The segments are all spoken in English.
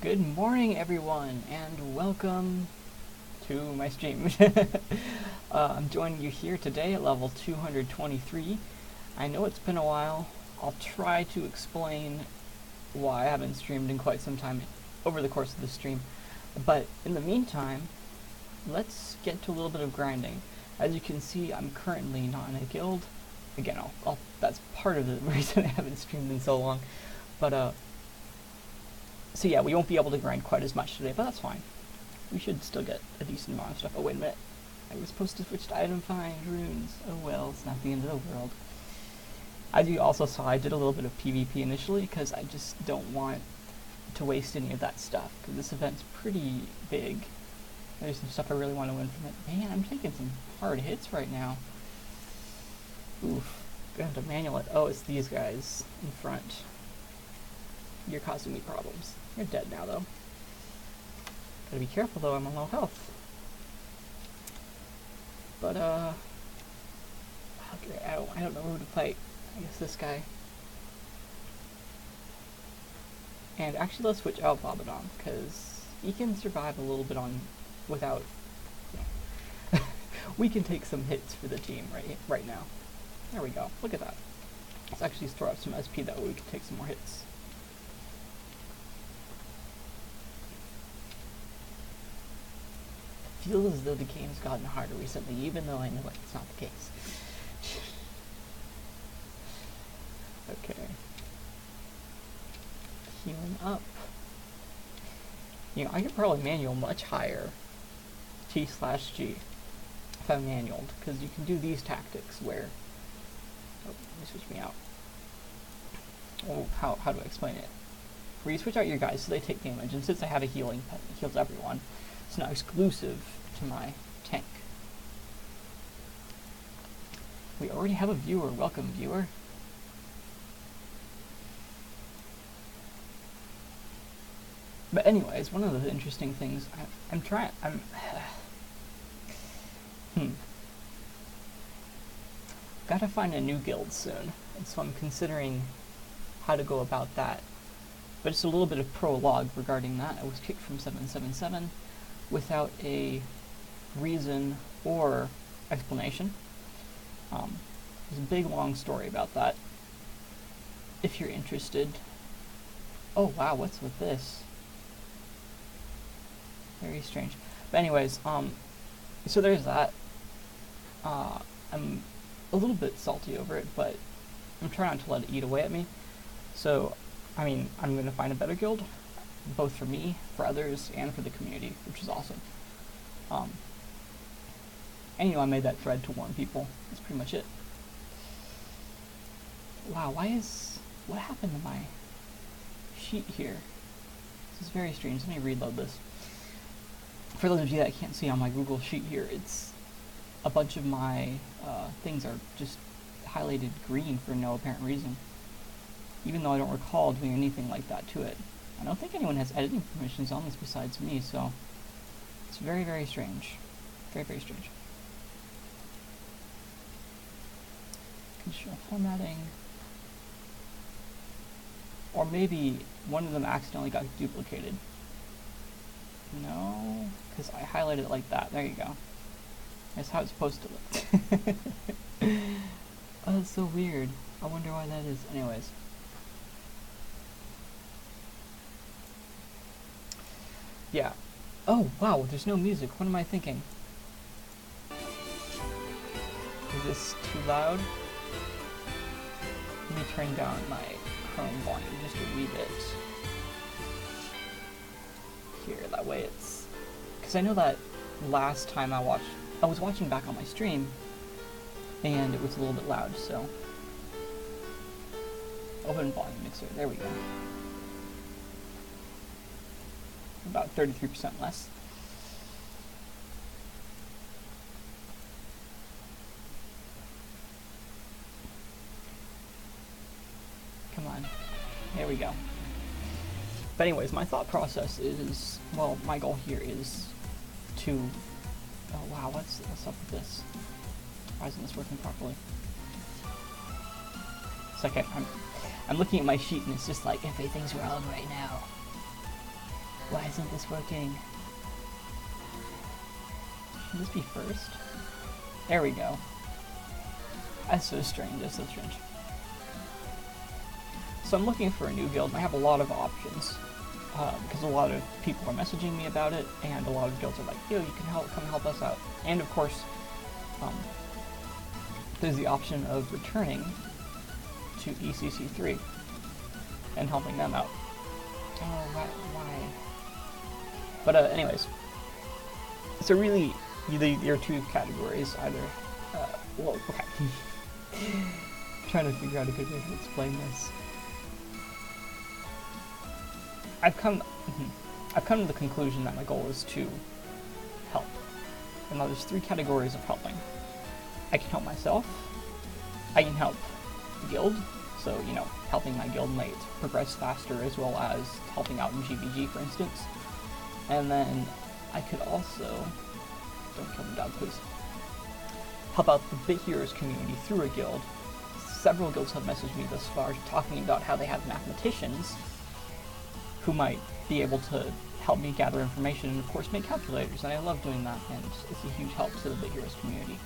Good morning, everyone, and welcome to my stream. I'm joining you here today at level 223. I know it's been a while. I'll try to explain why I haven't streamed in quite some time over the course of the stream. But in the meantime, let's get to a little bit of grinding. As you can see, I'm currently not in a guild. Again, that's part of the reason I haven't streamed in so long. But, so yeah, we won't be able to grind quite as much today, but that's fine. We should still get a decent amount of stuff. Oh, wait a minute. I was supposed to switch to item find runes. Oh well, it's not the end of the world. As you also saw, I did a little bit of PvP initially, because I just don't want to waste any of that stuff, because this event's pretty big. There's some stuff I really want to win from it. Man, I'm taking some hard hits right now. Oof. Gonna have to manual it. Oh, it's these guys in front. You're causing me problems. You're dead now, though. Gotta be careful, though. I'm on low health. But, okay, I don't know who to fight. I guess this guy. And actually, let's switch out Bobodon, because he can survive a little bit on without. You know, we can take some hits for the team right now. There we go. Look at that. Let's actually store up some SP that way we can take some more hits. Feels as though the game's gotten harder recently, even though I know it's not the case. Okay. Healing up. You know, I could probably manual much higher T/G if I'm manualed, because you can do these tactics where... Oh, let me switch me out. Oh, how do I explain it? Where you switch out your guys so they take damage, and since I have a healing pet that heals everyone, it's not exclusive to my tank. We already have a viewer. Welcome, viewer. But anyways, one of the interesting things gotta find a new guild soon, and so I'm considering how to go about that. But it's a little bit of prologue regarding that. I was kicked from 777 without a reason or explanation. There's a big long story about that, if you're interested. Oh wow, what's with this? Very strange. But anyways, so there's that. I'm a little bit salty over it, but I'm trying not to let it eat away at me. So, I mean, I'm going to find a better guild, both for me, for others, and for the community, which is awesome. And you know, I made that thread to warn people. That's pretty much it. Wow, what happened to my sheet here? This is very strange. Let me reload this. For those of you that can't see on my Google Sheet here, it's a bunch of my things are just highlighted green for no apparent reason. Even though I don't recall doing anything like that to it. I don't think anyone has editing permissions on this besides me, so it's very, very strange. Very, very strange. Conditional formatting. Or maybe one of them accidentally got duplicated. No, because I highlighted it like that. There you go. That's how it's supposed to look. Oh, that's so weird. I wonder why that is. Anyways. Yeah. Oh, wow, there's no music. What am I thinking? Is this too loud? Let me turn down my Chrome volume just a wee bit. Here, that way it's... Because I know that last time I was watching back on my stream, and it was a little bit loud, so... Open volume mixer, there we go. About 33% less. Come on. There we go. But anyways, my thought process is, well, my goal here is to... Oh wow, what's up with this? Why isn't this working properly? It's like I'm looking at my sheet and it's just like, everything's wrong right now. Why isn't this working? Should this be first? There we go. That's so strange, that's so strange. So I'm looking for a new guild, and I have a lot of options. Because a lot of people are messaging me about it, and a lot of guilds are like, yo, you can come help us out. And of course, there's the option of returning to ECC3 and helping them out. Oh, why? But anyways, so really, there are two categories, either, well, okay. Trying to figure out a good way to explain this. I've come to the conclusion that my goal is to help. And now there's three categories of helping. I can help myself, I can help the guild, so, you know, helping my guildmate progress faster, as well as helping out in GVG, for instance. And then I could also, don't kill the dog, please, help out the Bit Heroes community through a guild. Several guilds have messaged me thus far talking about how they have mathematicians who might be able to help me gather information and of course make calculators, and I love doing that, and it's a huge help to the Bit Heroes community.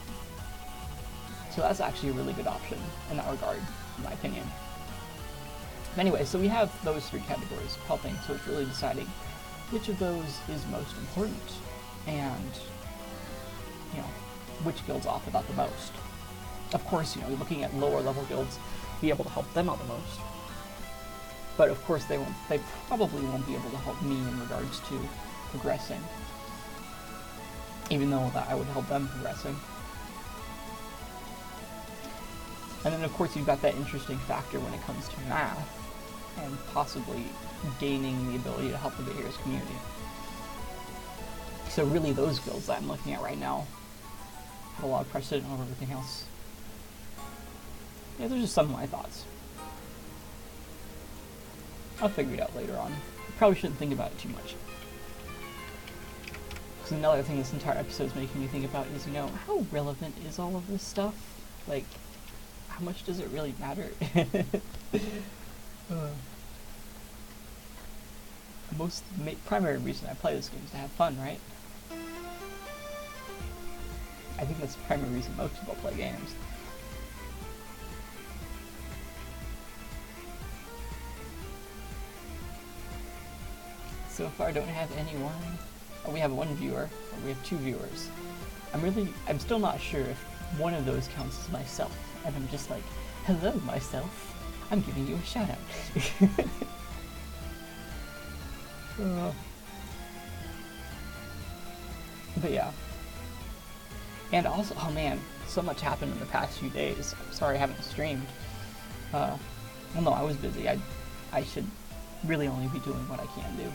So that's actually a really good option in that regard, in my opinion. Anyway, so we have those three categories of helping, so it's really deciding which of those is most important, and, you know, which guilds offer that the most. Of course, you know, looking at lower level guilds, be able to help them out the most. But of course they probably won't be able to help me in regards to progressing. Even though that I would help them progressing. And then of course you've got that interesting factor when it comes to math, and possibly gaining the ability to help the Bit Heroes community. So really those guilds that I'm looking at right now have a lot of precedent over everything else. Yeah, those are just some of my thoughts. I'll figure it out later on. Probably shouldn't think about it too much. Because another thing this entire episode is making me think about is, you know, how relevant is all of this stuff? Like, how much does it really matter? The primary reason I play this game is to have fun, right? I think that's the primary reason most people play games. So far I don't have anyone. Oh, we have one viewer, or we have two viewers. I'm still not sure if one of those counts as myself, and I'm just like, hello myself, I'm giving you a shout out. But yeah. And also, oh man, so much happened in the past few days. I'm sorry I haven't streamed. Well no, I was busy. I should really only be doing what I can do.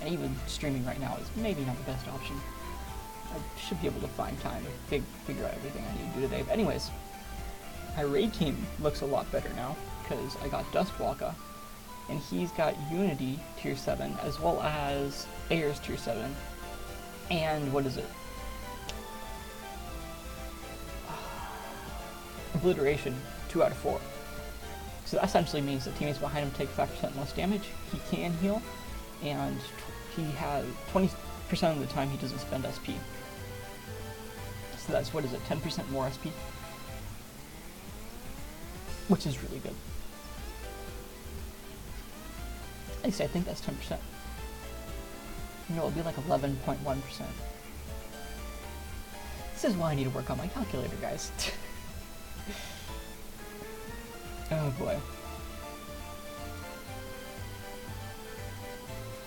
And even streaming right now is maybe not the best option. I should be able to find time to figure out everything I need to do today. But anyways, my raid team looks a lot better now, because I got Dustwalker, and he's got Unity tier 7, as well as Ayers tier 7, and what is it? Obliteration 2 out of 4. So that essentially means that teammates behind him take 5% less damage, he can heal, and he has 20% of the time he doesn't spend SP. So that's, what is it, 10% more SP? Which is really good. At least I think that's 10%. You know, it'll be like 11.1%. This is why I need to work on my calculator, guys. Oh boy.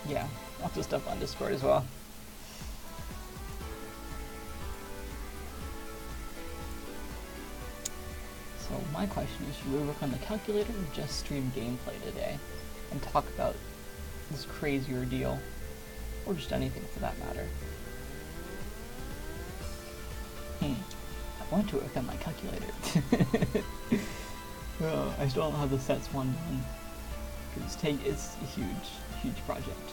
Yeah, lots of stuff on Discord as well. So my question is, should we work on the calculator or just stream gameplay today and talk about this crazy ordeal, or just anything for that matter? I want to work on my calculator. Oh, I still don't have the sets one done. It's a huge project.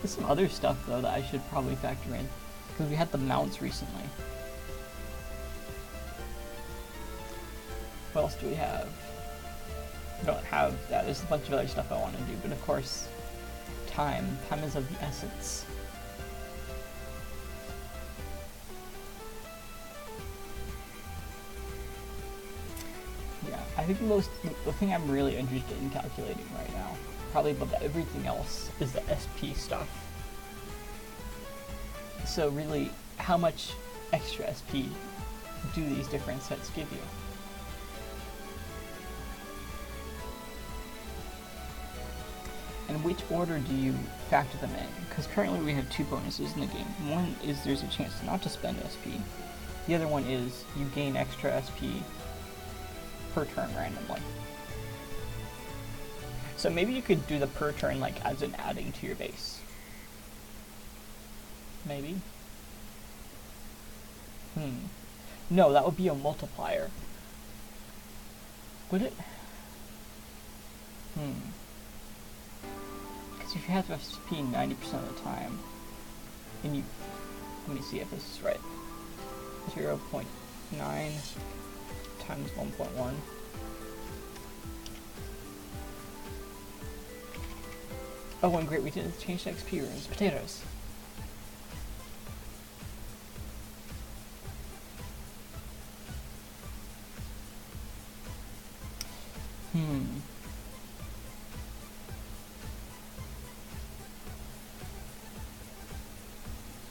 There's some other stuff though that I should probably factor in, because we had the mounts recently. What else do we have? I don't have that. There's a bunch of other stuff I want to do, but of course, time. Time is of the essence. Yeah, I think the thing I'm really interested in calculating right now, probably above everything else, is the SP stuff. So really, how much extra SP do these different sets give you? And which order do you factor them in? Because currently we have two bonuses in the game. One is there's a chance not to spend SP. The other one is you gain extra SP per turn randomly. So maybe you could do the per turn like as an adding to your base. Maybe? No, that would be a multiplier. Would it? Because if you have SP 90% of the time, and you, let me see if this is right. 0.9 times 1.1. Oh, and great, we did change the XP runes. Potatoes.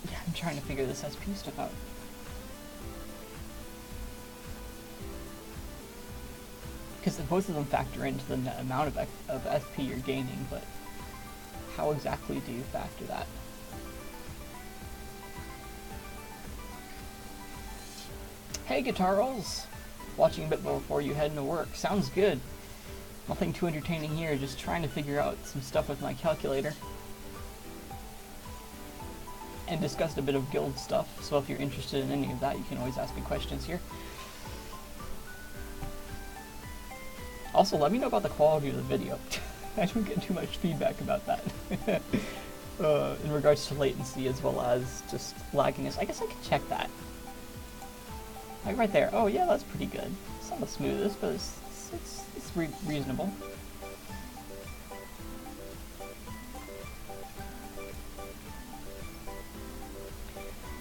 Yeah, I'm trying to figure this SP stuff out. Because both of them factor into the net amount of SP you're gaining, but how exactly do you factor that? Hey Guitarals! Watching a bit before you head into work. Sounds good. Nothing too entertaining here, just trying to figure out some stuff with my calculator. And discussed a bit of guild stuff, so if you're interested in any of that, you can always ask me questions here. Also, let me know about the quality of the video. I don't get too much feedback about that. In regards to latency as well as just lagginess. I guess I could check that. Like right there. Oh yeah, that's pretty good. It's not the smoothest, but it's reasonable.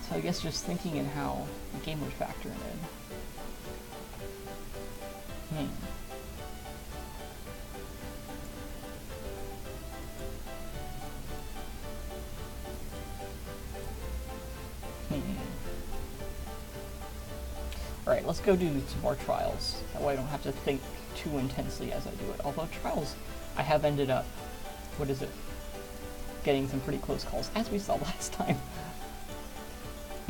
So I guess just thinking in how the game would factor in. Alright, let's go do some more trials. That way I don't have to think too intensely as I do it. Although trials, I have ended up, what is it, getting some pretty close calls, as we saw last time.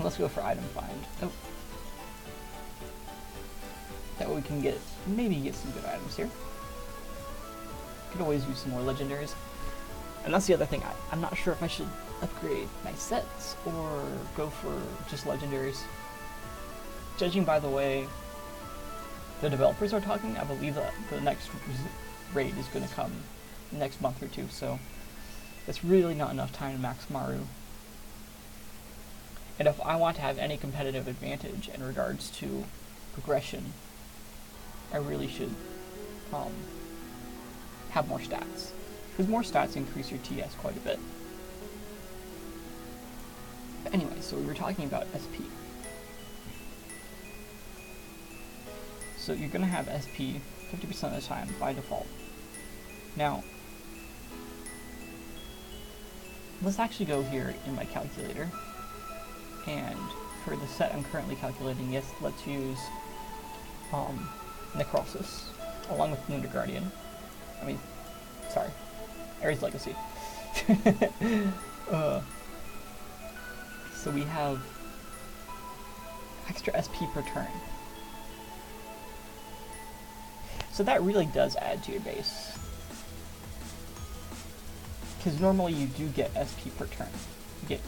Let's go for item find. Oh. That way we can maybe get some good items here. Could always use some more legendaries. And that's the other thing, I'm not sure if I should upgrade my sets or go for just legendaries. Judging by the way the developers are talking, I believe that the next raid is going to come next month or two, so it's really not enough time to max Maru. And if I want to have any competitive advantage in regards to progression, I really should have more stats. Because more stats increase your TS quite a bit. But anyway, so we were talking about SP. So you're going to have SP 50% of the time by default. Now, let's actually go here in my calculator. And for the set I'm currently calculating, yes, let's use Necrosis, along with Lunar Guardian. Sorry, Ares Legacy. So we have extra SP per turn. So that really does add to your base. Because normally you do get SP per turn. You get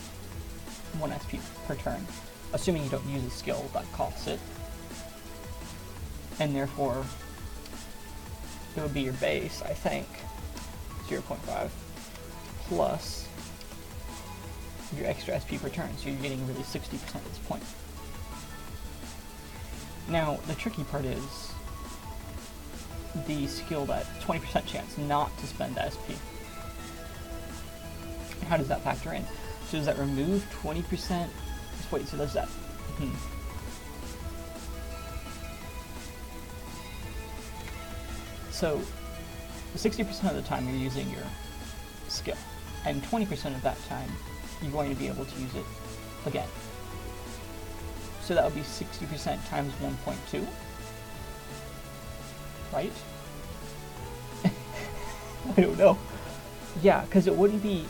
1 SP per turn, assuming you don't use a skill that costs it. And therefore, it would be your base, I think, 0.5, plus your extra SP per turn, so you're getting really 60% at this point. Now, the tricky part is the skill that 20% chance not to spend the SP. how does that factor in? So does that remove 20%? Wait, so does that... So 60% of the time you're using your skill, and 20% of that time you're going to be able to use it again. So that would be 60% times 1.2, right? I don't know. Yeah, because it wouldn't be,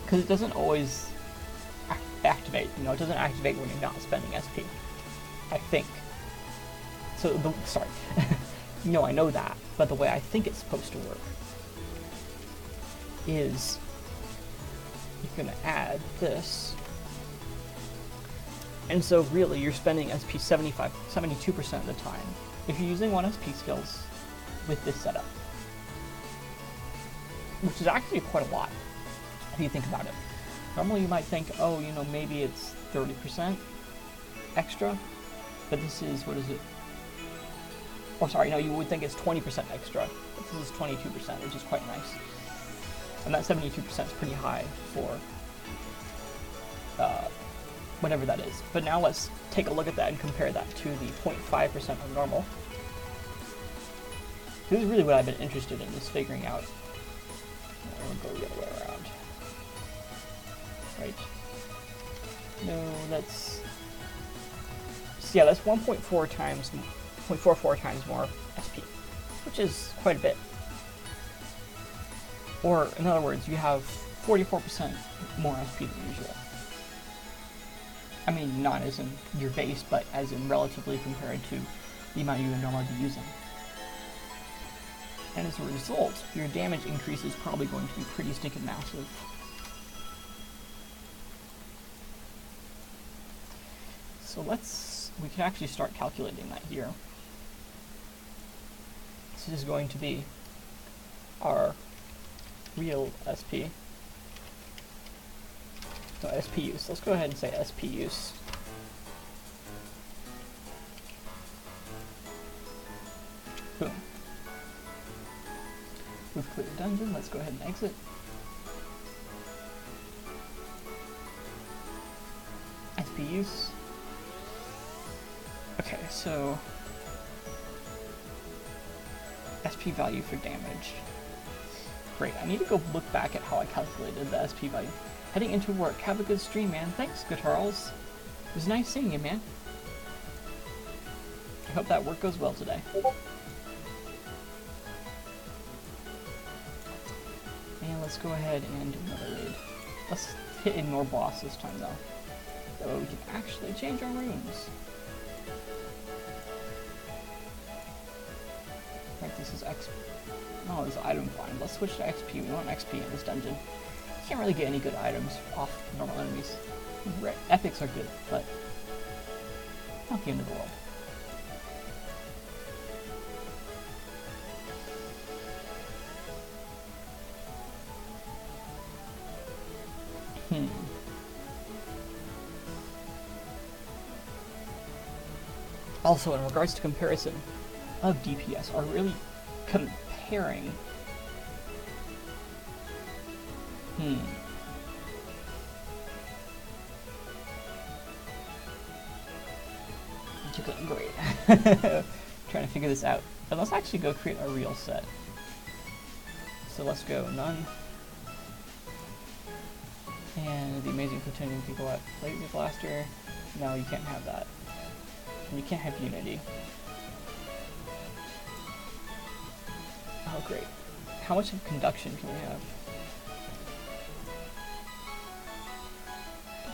because it doesn't always activate, you know, it doesn't activate when you're not spending SP, I think. So, sorry. No, I know that, but the way I think it's supposed to work is you're going to add this, and so really you're spending SP 72% of the time if you're using 1 SP skills with this setup, which is actually quite a lot if you think about it. Normally you might think, oh, you know, maybe it's 30% extra, but this is, what is it? Or sorry, no, you would think it's 20% extra, but this is 22%, which is quite nice. And that 72% is pretty high for whatever that is. But now let's take a look at that and compare that to the 0.5% of normal. This is really what I've been interested in, is figuring out. I'll go the other way around. Right. No, that's... So yeah, that's 1.4 times... 0.44 times more SP, which is quite a bit. Or, in other words, you have 44% more SP than usual. I mean, not as in your base, but as in relatively compared to the amount you would normally be using. And as a result, your damage increase is probably going to be pretty stinking massive. So we can actually start calculating that here. This is going to be our real SP. No, SP use. Let's go ahead and say SP use. Boom. We've cleared the dungeon. Let's go ahead and exit. SP use. Okay, so SP value for damage. Great, I need to go look back at how I calculated the SP value. Heading into work. Have a good stream, man. Thanks, Guitarls. It was nice seeing you, man. I hope that work goes well today. And let's go ahead and do another raid. Let's hit ignore boss this time, though. That way we can actually change our runes. Right, this is XP. Oh, this is item blind. Let's switch to XP. We want XP in this dungeon. Can't really get any good items off normal enemies. Epics are good, but not the end of the world. Also, in regards to comparison of DPS, are really comparing. Great. Trying to figure this out. But let's actually go create a real set. So let's go none. And the amazing platoon can go at Laser Blaster. No, you can't have that. And you can't have Unity. Oh, great. How much of conduction can we have?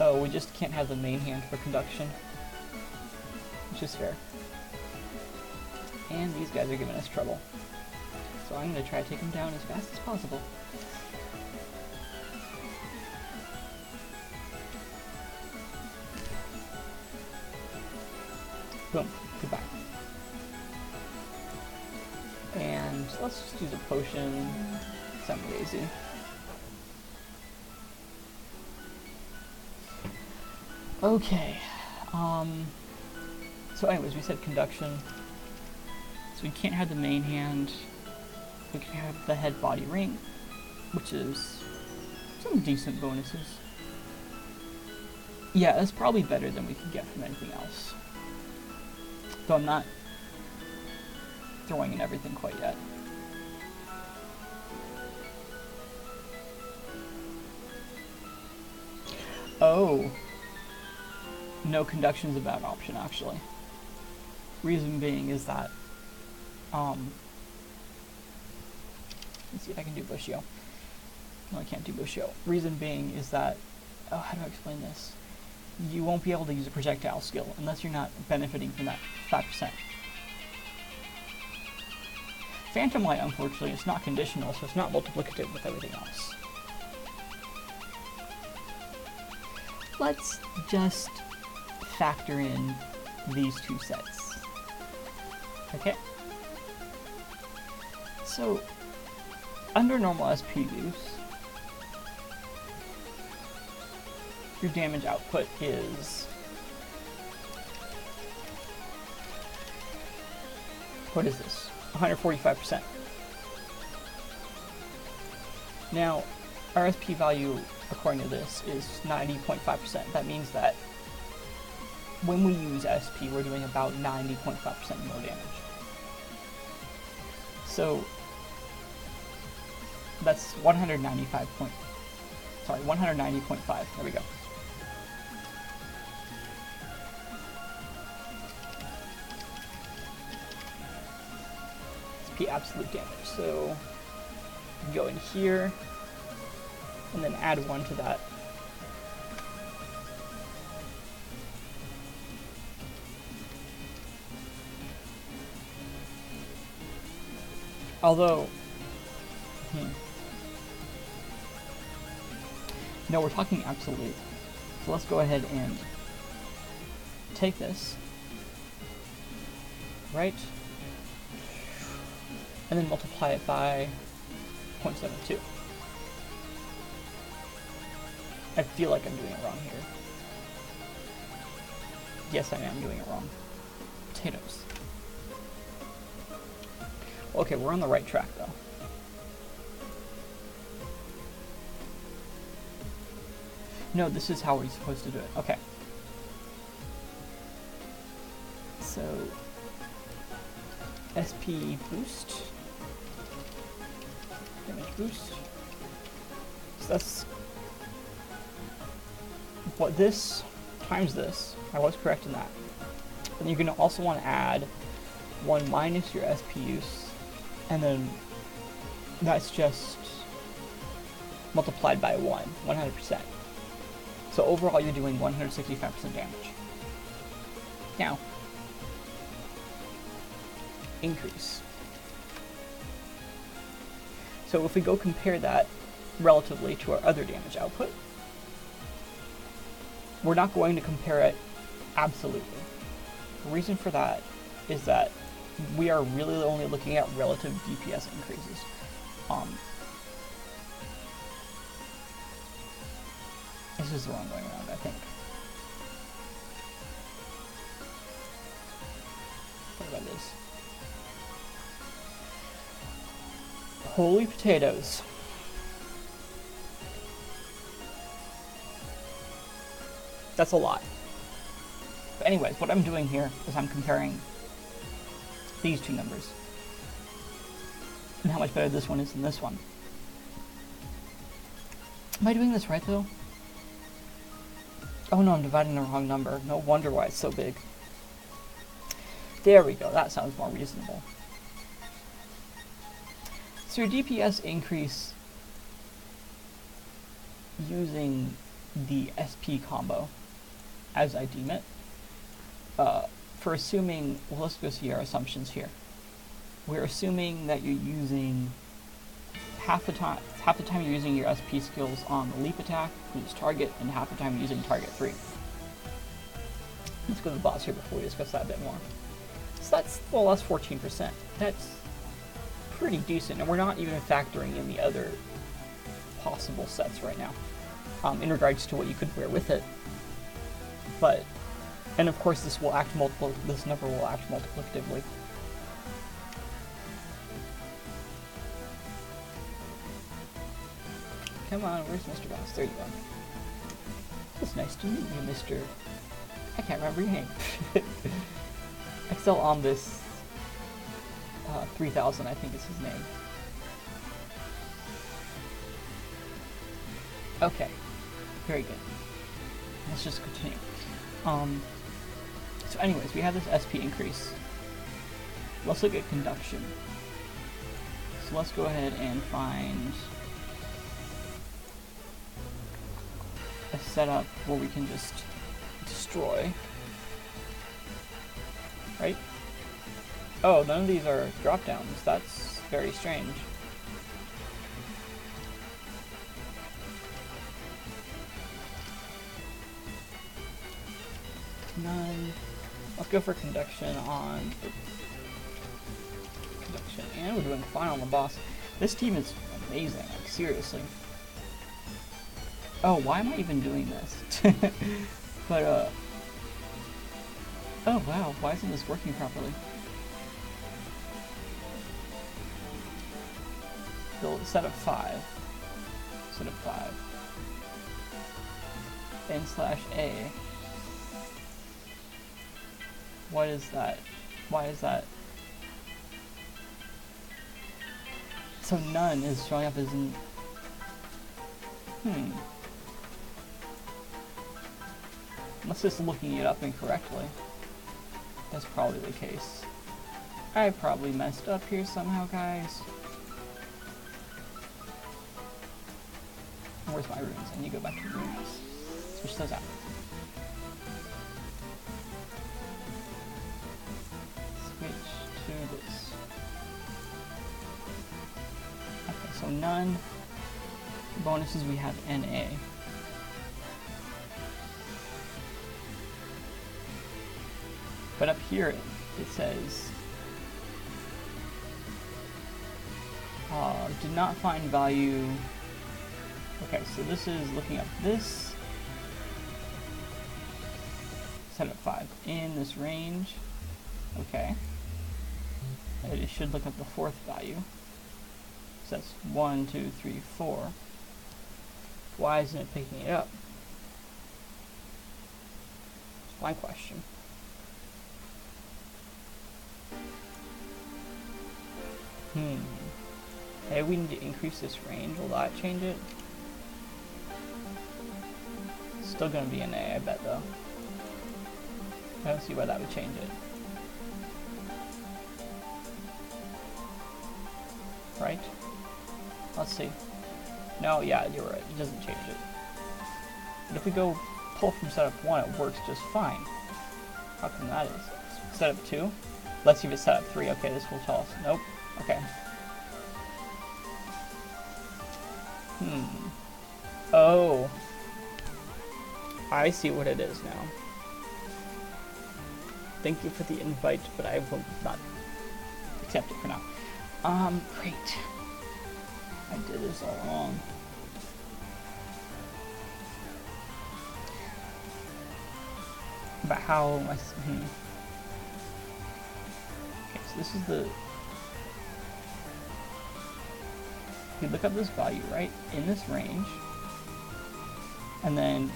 Oh, we just can't have the main hand for conduction. Which is fair. And these guys are giving us trouble. So I'm going to try to take them down as fast as possible. Boom. Goodbye. And let's just use a potion. I'm lazy. Okay. So anyways, we said conduction. So we can't have the main hand. We can have the head body ring, which is some decent bonuses. Yeah, that's probably better than we could get from anything else. Though I'm not throwing in everything quite yet. Oh. No conduction's a bad option, actually. Reason being is that, let's see if I can do Bushio. No, I can't do Bushio. Reason being is that, oh, how do I explain this? You won't be able to use a projectile skill unless you're not benefiting from that 5%. Phantom Light, unfortunately, is not conditional, so it's not multiplicative with everything else. Let's just factor in these two sets. Okay? So, under normal SP use, your damage output is... what is this? 145%. Now, our SP value, according to this, is 90.5%. That means that when we use SP, we're doing about 90.5% more damage. So, that's 190.5. There we go. SP absolute damage. So, go in here, and then add 1 to that. Although, no, we're talking absolute. So let's go ahead and take this, right? And then multiply it by 0.72. I feel like I'm doing it wrong here. Yes, I am doing it wrong. Potatoes. Okay, we're on the right track, though. No, this is how we're supposed to do it. Okay. So, SP boost. Damage boost. So that's what this times this. I was correct in that. And you're going to also want to add 1 minus your SP use, and then that's just multiplied by 100%. So overall you're doing 165% damage. Now, increase. So if we go compare that relatively to our other damage output, we're not going to compare it absolutely. The reason for that is that we are really only looking at relative DPS increases. This is the wrong way around, I think. What about this? Holy potatoes. That's a lot. But anyways, what I'm doing here is I'm comparing these two numbers and how much better this one is than this one. Am I doing this right, though? Oh no, I'm dividing the wrong number. No wonder why it's so big. There we go, that sounds more reasonable. So your DPS increase using the SP combo, as I deem it, for assuming, well, let's go see our assumptions here. We're assuming that you're using half the time you're using your SP skills on the leap attack, boost target, and half the time you're using target 3. Let's go to the boss here before we discuss that a bit more. So that's 14%. That's pretty decent, and we're not even factoring in the other possible sets right now, in regards to what you could wear with it. But, and of course this number will act multiplicatively. come on, where's Mr. Boss? There you go. It's nice to meet you, Mr. I can't remember your name. Excel on this 3000, I think is his name. Okay, very good. Let's just continue. So anyways, we have this SP increase. Let's look at conduction. So let's go ahead and find a setup where we can just destroy. Right? Oh, none of these are drop downs. That's very strange. None. Let's go for conduction on conduction, and we're doing fine on the boss. This team is amazing, like seriously. Oh, why am I even doing this? But oh wow, why isn't this working properly? Build set of 5. Set of 5. N/A. What is that? Why is that? So none is showing up as in... Unless it's looking it up incorrectly. That's probably the case. I probably messed up here somehow, guys. Where's my runes? I need to go back to the runes. Switch those out. Switch to this. Okay, so none. Bonuses we have NA. But up here it says did not find value. Okay, so this is looking up this set of 5 in this range. Okay. It should look up the 4th value. So that's 1, 2, 3, 4. Why isn't it picking it up? That's my question. Maybe we need to increase this range. Will that change it? Still gonna be an A, I bet though. I don't see why that would change it. Right? Let's see. No, yeah, you're right. It doesn't change it. But if we go pull from setup 1, it works just fine. How come that is? Setup 2? Let's see if it's setup 3. Okay, this will tell us. Nope. Okay. Oh. I see what it is now. Thank you for the invite, but I will not accept it for now. Great. I did this all wrong. But how am I... Okay, so this is the... You look up this value, right? In this range. And then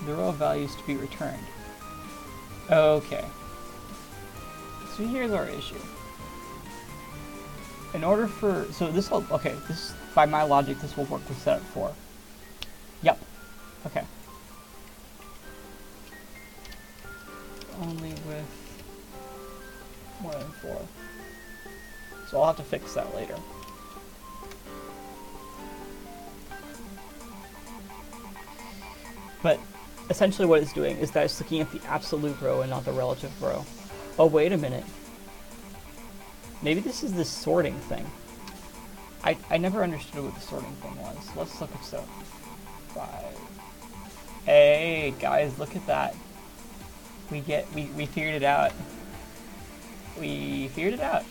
the row of values to be returned. Okay. So here's our issue. In order for... So this will... Okay, this... By my logic, this will work with setup 4. Yep. Okay. Only with 1 and 4. So I'll have to fix that later. But essentially what it's doing is that it's looking at the absolute row and not the relative row. Oh, wait a minute. Maybe this is this sorting thing. I never understood what the sorting thing was. Let's look at stuff. 5. Hey, guys, look at that. We figured it out. We figured it out.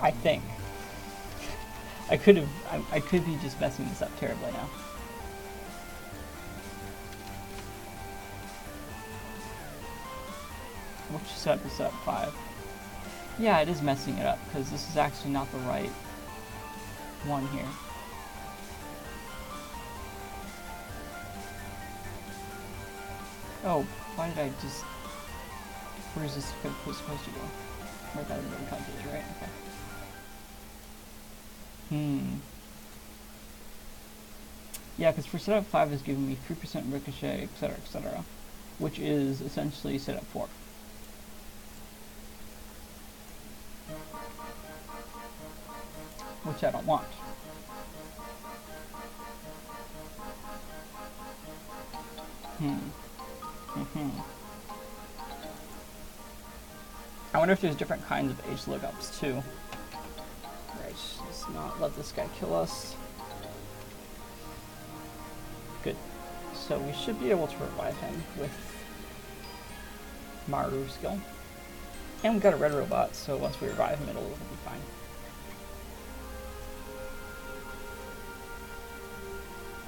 I think. I could be just messing this up terribly now. Which setup is setup 5? Yeah, it is messing it up because this is actually not the right 1 here. Oh, why did I just... Where's this supposed to go? Where that would come to, right? Okay. Yeah, because for setup 5 is giving me 3% ricochet, etc., which is essentially setup 4. Which I don't want. I wonder if there's different kinds of H lookups too. Right, let's not let this guy kill us. Good. So we should be able to revive him with Maru skill. And we've got a red robot, so once we revive him, it'll be fine.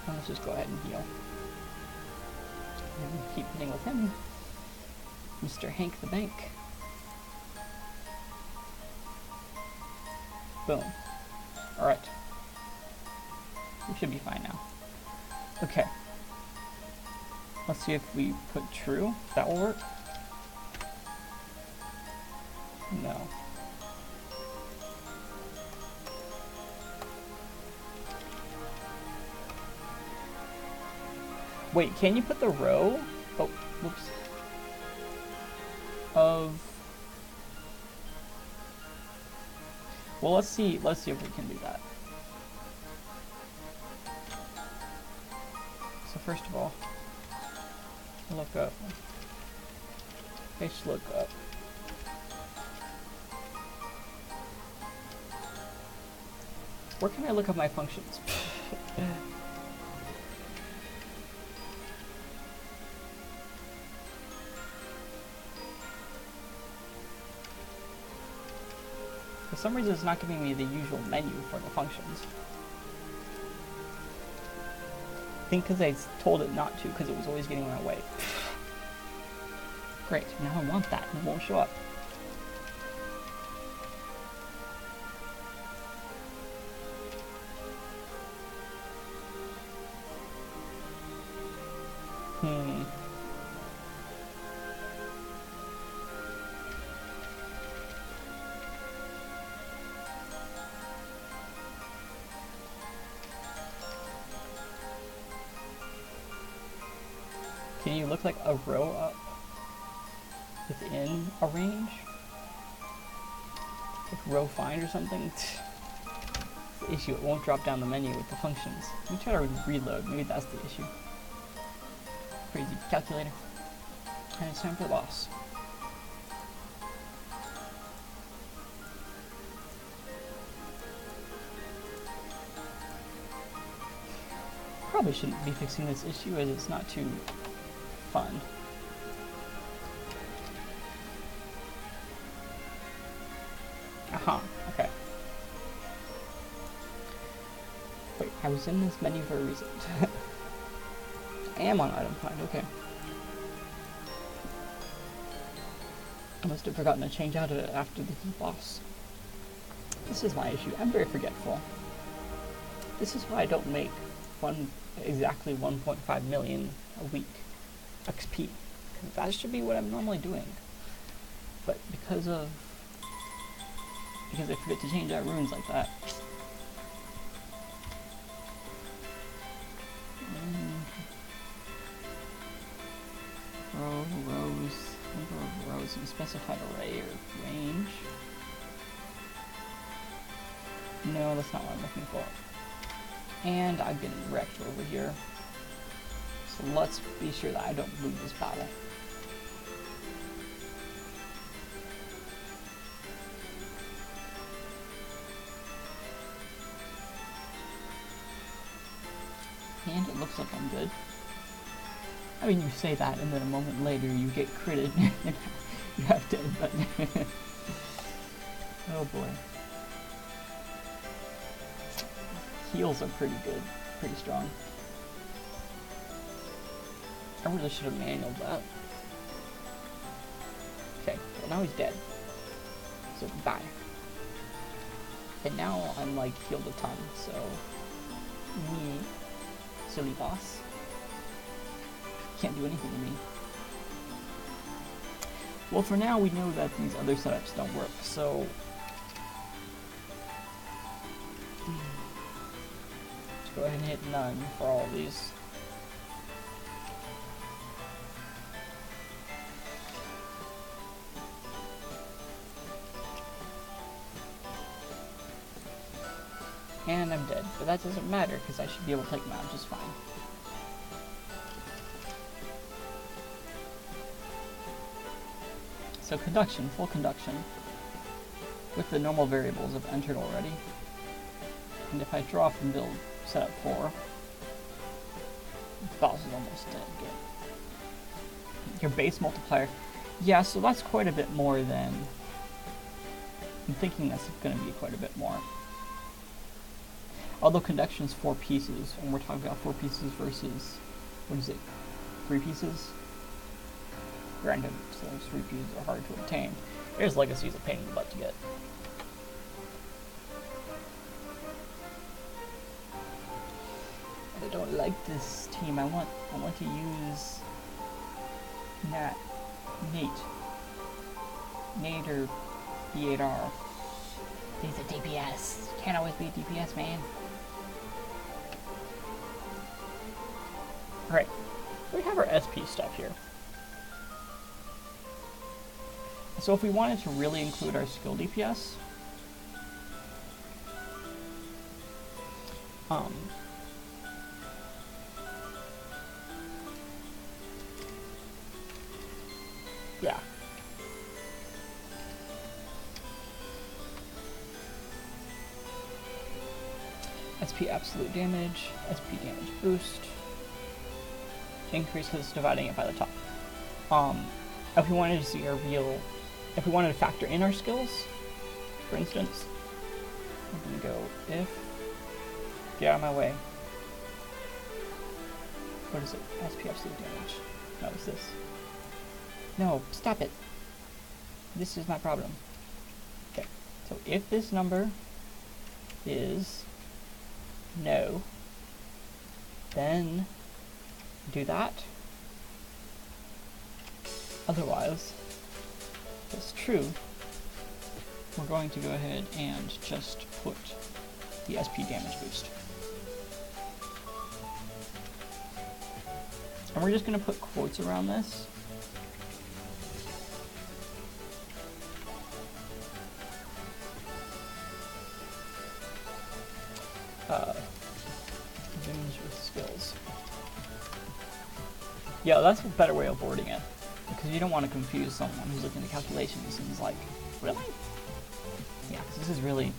Let's just go ahead and heal. And keep hitting with him. Mr. Hank the Bank. Boom. Alright. We should be fine now. Okay. Let's see if we put true. That will work. No. Wait, can you put the row? Oh, whoops. Of... Well, let's see if we can do that. So first of all, look up. H look up. Where can I look up my functions? For some reason, it's not giving me the usual menu for the functions. I think because I told it not to, because it was always getting in my way. Great, now I want that, and it won't show up. Can you look like a row up within a range? Like row find or something? The issue, it won't drop down the menu with the functions. Let me try to reload, maybe that's the issue. Crazy calculator. And it's time for the boss. Probably shouldn't be fixing this issue as it's not too fun. Aha, okay. Wait, I was in this menu for a reason. I am on item find, okay. I must have forgotten to change out of it after the boss. This is my issue. I'm very forgetful. This is why I don't make exactly 1.5 million a week XP. That should be what I'm normally doing. But because I forget to change out runes like that. Rows, number of rows in a specified array or range. No, that's not what I'm looking for. And I'm getting wrecked over here. So let's be sure that I don't lose this battle. And it looks like I'm good. I mean, you say that, and then a moment later you get critted. You have to, but... oh boy. Heals are pretty good, pretty strong. I really should have manualed that. Okay, well now he's dead. So bye. And now I'm like healed a ton, so me, silly boss, can't do anything to me. Well, for now we know that these other setups don't work, so let's go ahead and hit none for all of these. And I'm dead, but that doesn't matter because I should be able to take him out just fine. So conduction, full conduction, with the normal variables I've entered already. And if I draw from build setup 4, the boss is almost dead. Good. Your base multiplier, yeah, so that's quite a bit more than, I'm thinking that's going to be quite a bit more. Although conduction's 4 pieces, and we're talking about 4 pieces versus, what is it, 3 pieces? Granted, so those 3 pieces are hard to obtain. Here's Legacy's a pain in the butt to get. I don't like this team. I want to use Nate or B8R. He's a DPS. Can't always be a DPS, man. Alright, so we have our SP stuff here. So if we wanted to really include our skill DPS, yeah. SP absolute damage, SP damage boost, increase because it's dividing it by the top. If we wanted to see our real, if we wanted to factor in our skills, for instance, I'm gonna go if, get out of my way. What is it? SP absolute damage. No, it's this. No, stop it. This is my problem. Okay, so if this number is no, then do that. Otherwise, if it's true, we're going to go ahead and just put the SP damage boost. And we're just going to put quotes around this. Damage with skills. Yeah, that's a better way of wording it. Because you don't want to confuse someone who's looking at calculations and is like, really? Yeah, because this is really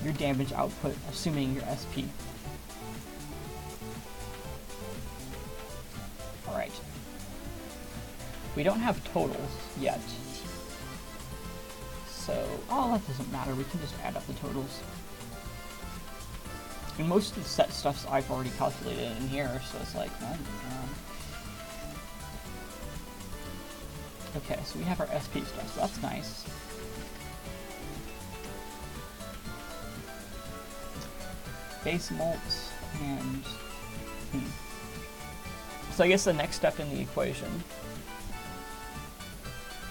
your damage output, assuming your SP. Alright. We don't have totals yet. So, oh, that doesn't matter. We can just add up the totals. And most of the set stuffs I've already calculated in here, so it's like, okay, so we have our SP stuff, so that's nice. Base malts and so I guess the next step in the equation,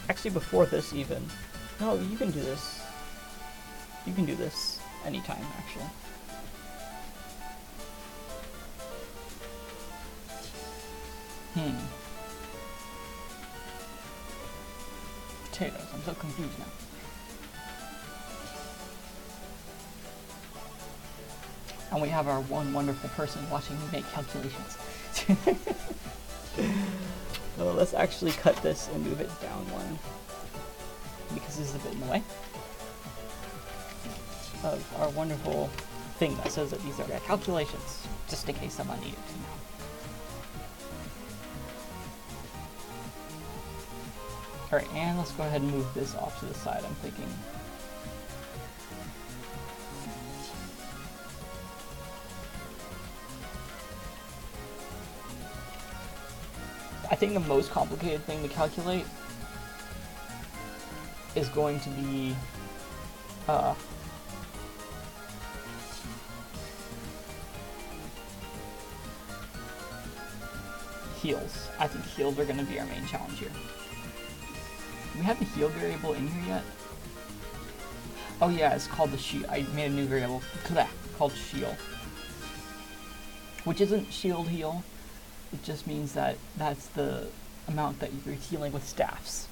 actually before this even, no, you can do this. You can do this anytime, actually. Potatoes, I'm so confused now. And we have our one wonderful person watching me make calculations. So let's actually cut this and move it down one, because this is a bit in the way of our wonderful thing that says that these are calculations, just in case someone needed to know. Alright, and let's go ahead and move this off to the side, I'm thinking. I think the most complicated thing to calculate is going to be Uh, heals. I think heals are going to be our main challenge here. Do we have the heal variable in here yet? Oh yeah, it's called the shield. I made a new variable called shield, which isn't shield heal. It just means that that's the amount that you're healing with staffs.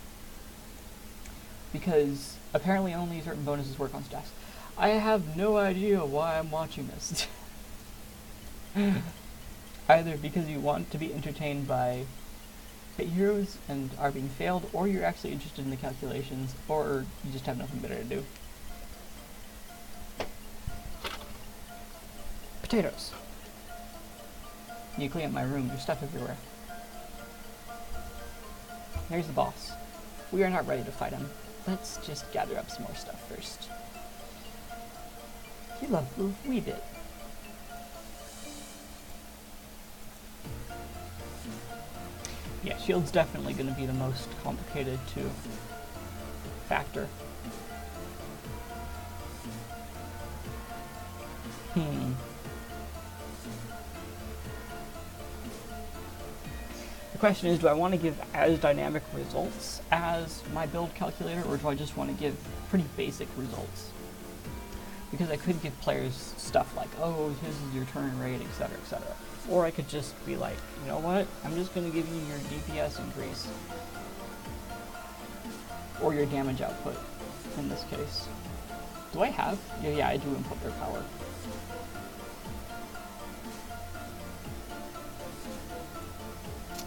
Because apparently only certain bonuses work on staffs. I have no idea why I'm watching this. Either because you want to be entertained by Bit Heroes and are being failed, or you're actually interested in the calculations, or you just have nothing better to do. Potatoes. You clean up my room, there's stuff everywhere. Here's the boss. We are not ready to fight him. Let's just gather up some more stuff first. You love the wee bit. Yeah, shield's definitely going to be the most complicated to factor. The question is, do I want to give as dynamic results as my build calculator, or do I just want to give pretty basic results? Because I could give players stuff like, oh, this is your turn rate, etc., etc. Or I could just be like, you know what, I'm just going to give you your DPS increase. Or your damage output, in this case. Do I have? Yeah, I do input their power.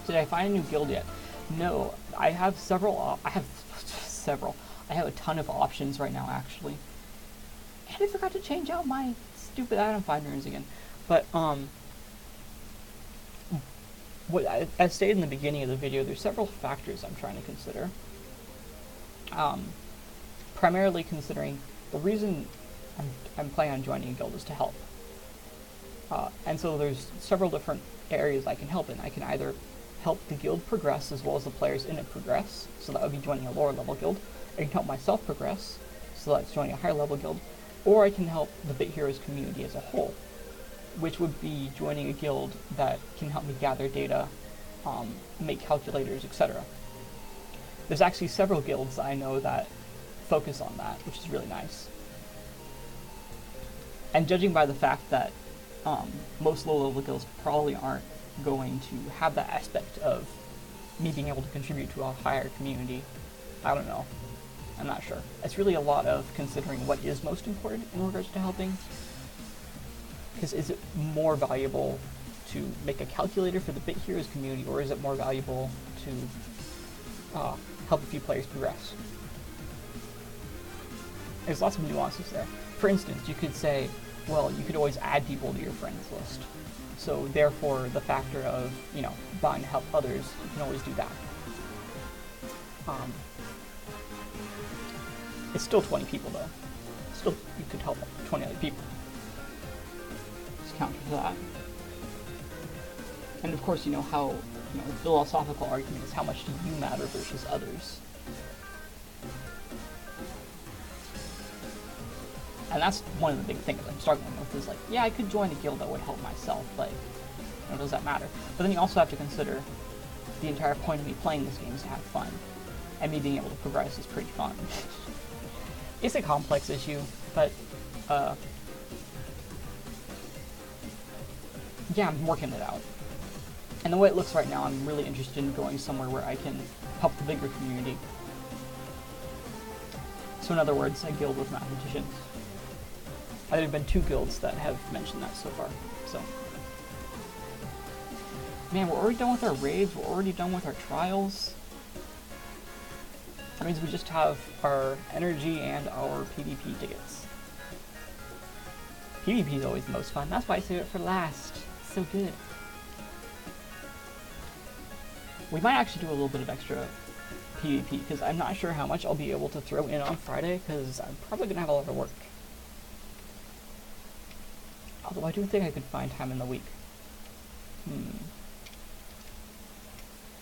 Did I find a new guild yet? No, I have several, I have a ton of options right now, actually. And I forgot to change out my stupid item finders again. But, as stated in the beginning of the video, there's several factors I'm trying to consider. Primarily considering the reason I'm planning on joining a guild is to help. And so there's several different areas I can help in. I can either help the guild progress as well as the players in it progress, so that would be joining a lower level guild. I can help myself progress, so that's joining a higher level guild. Or I can help the Bit Heroes community as a whole, which would be joining a guild that can help me gather data, make calculators, etc. There's actually several guilds I know that focus on that, which is really nice. And judging by the fact that most low-level guilds probably aren't going to have that aspect of me being able to contribute to a higher community, I don't know. I'm not sure. It's really a lot of considering what is most important in regards to helping. Because is it more valuable to make a calculator for the Bit Heroes community, or is it more valuable to help a few players progress? There's lots of nuances there. For instance, you could say, well, you could always add people to your friends list. So therefore, the factor of, you know, buying to help others, you can always do that. It's still 20 people though. Still, you could help 20 other people. Just counter to that. And of course, you know how, you know, the philosophical argument is how much do you matter versus others. And that's one of the big things I'm struggling with, is like, yeah, I could join a guild that would help myself, like, you know, does that matter? But then you also have to consider the entire point of me playing this game is to have fun. And me being able to progress is pretty fun. It's a complex issue, but, yeah, I'm working it out. And the way it looks right now, I'm really interested in going somewhere where I can help the bigger community. So in other words, a guild with mathematicians. There have been 2 guilds that have mentioned that so far, so. Man, we're already done with our raids, we're already done with our trials. That means we just have our energy and our PvP tickets. PvP is always the most fun, that's why I save it for last. It's so good. We might actually do a little bit of extra PvP, because I'm not sure how much I'll be able to throw in on Friday, because I'm probably going to have a lot of work. Although I do think I could find time in the week.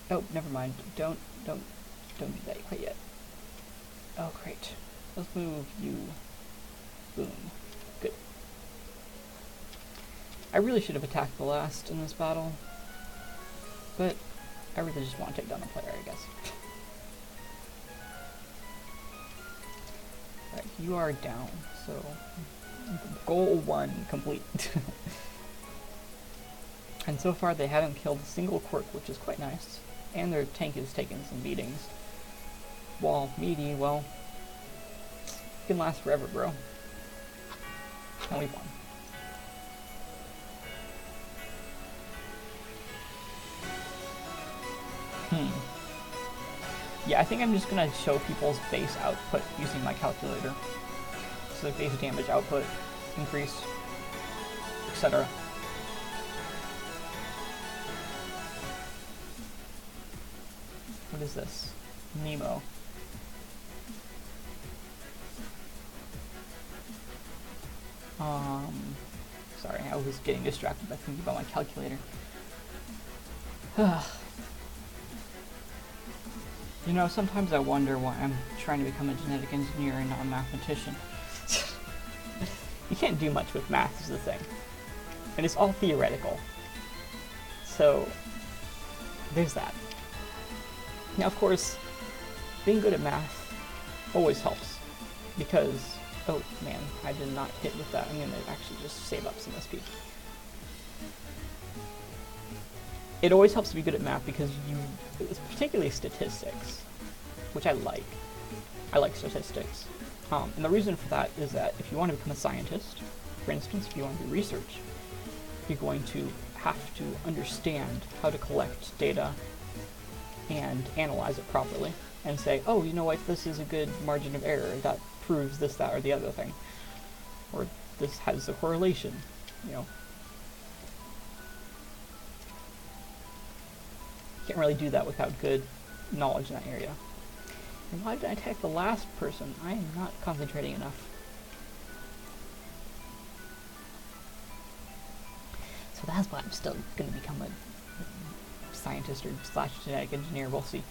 Oh, never mind. Don't do that quite yet. Oh, great. Let's move you Boom. Good. I really should have attacked the last in this battle, but I really just want to take down the player, I guess. Right, you are down, so goal 1 complete. And so far they haven't killed a single quirk, which is quite nice. And their tank is taking some beatings. While meaty, well, it can last forever, bro. And we've won. Yeah, I think I'm just gonna show people's base output using my calculator. So the base damage output, increase, etc. What is this? Nemo. Sorry, I was getting distracted by thinking about my calculator. You know, sometimes I wonder why I'm trying to become a genetic engineer and not a mathematician. You can't do much with math is the thing. And it's all theoretical. So, there's that. Now, of course, being good at math always helps. Because, oh man, I did not hit with that. I'm going to actually just save up some SP. It always helps to be good at math because particularly statistics, which I like. I like statistics. And the reason for that is that if you want to become a scientist, for instance, if you want to do research, you're going to have to understand how to collect data and analyze it properly and say, oh, you know what, this is a good margin of error, that proves this, that, or the other thing. Or this has a correlation, you know. Can't really do that without good knowledge in that area. And why did I attack the last person? I am not concentrating enough. So that's why I'm still going to become a scientist or / genetic engineer. We'll see.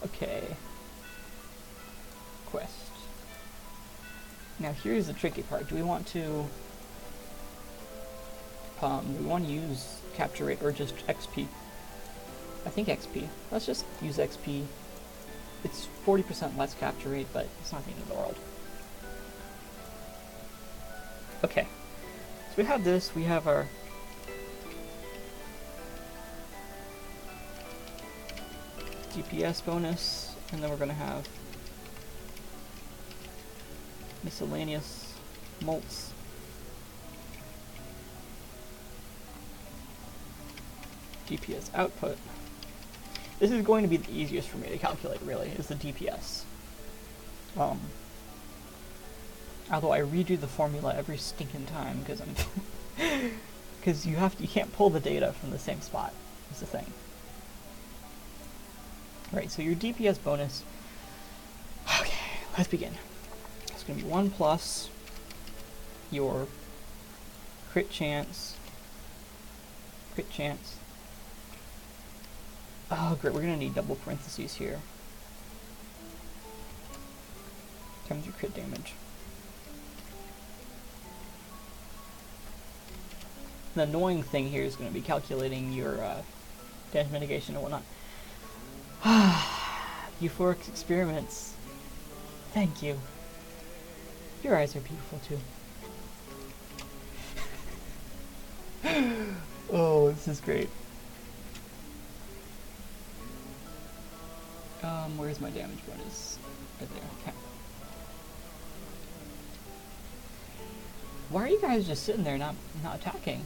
Okay. Quest. Now here's the tricky part. Do we want to use capture rate or just XP? I think XP. Let's just use XP. It's 40% less capture rate, but it's not the end of the world. Okay. So we have this, we have our DPS bonus, and then we're going to have miscellaneous molts. DPS output. This is going to be the easiest for me to calculate, really, is the DPS. Although I redo the formula every stinking time because I'm because you can't pull the data from the same spot. Is the thing. Right, so your DPS bonus. Okay, let's begin. It's going to be 1 plus your crit chance. Oh, great, we're going to need double parentheses here. Times your crit damage. The annoying thing here is going to be calculating your damage mitigation and whatnot. Euphoric experiments. Thank you. Your eyes are beautiful too. Oh, this is great. Where's my damage bonus? Right there. Okay. Why are you guys just sitting there not attacking?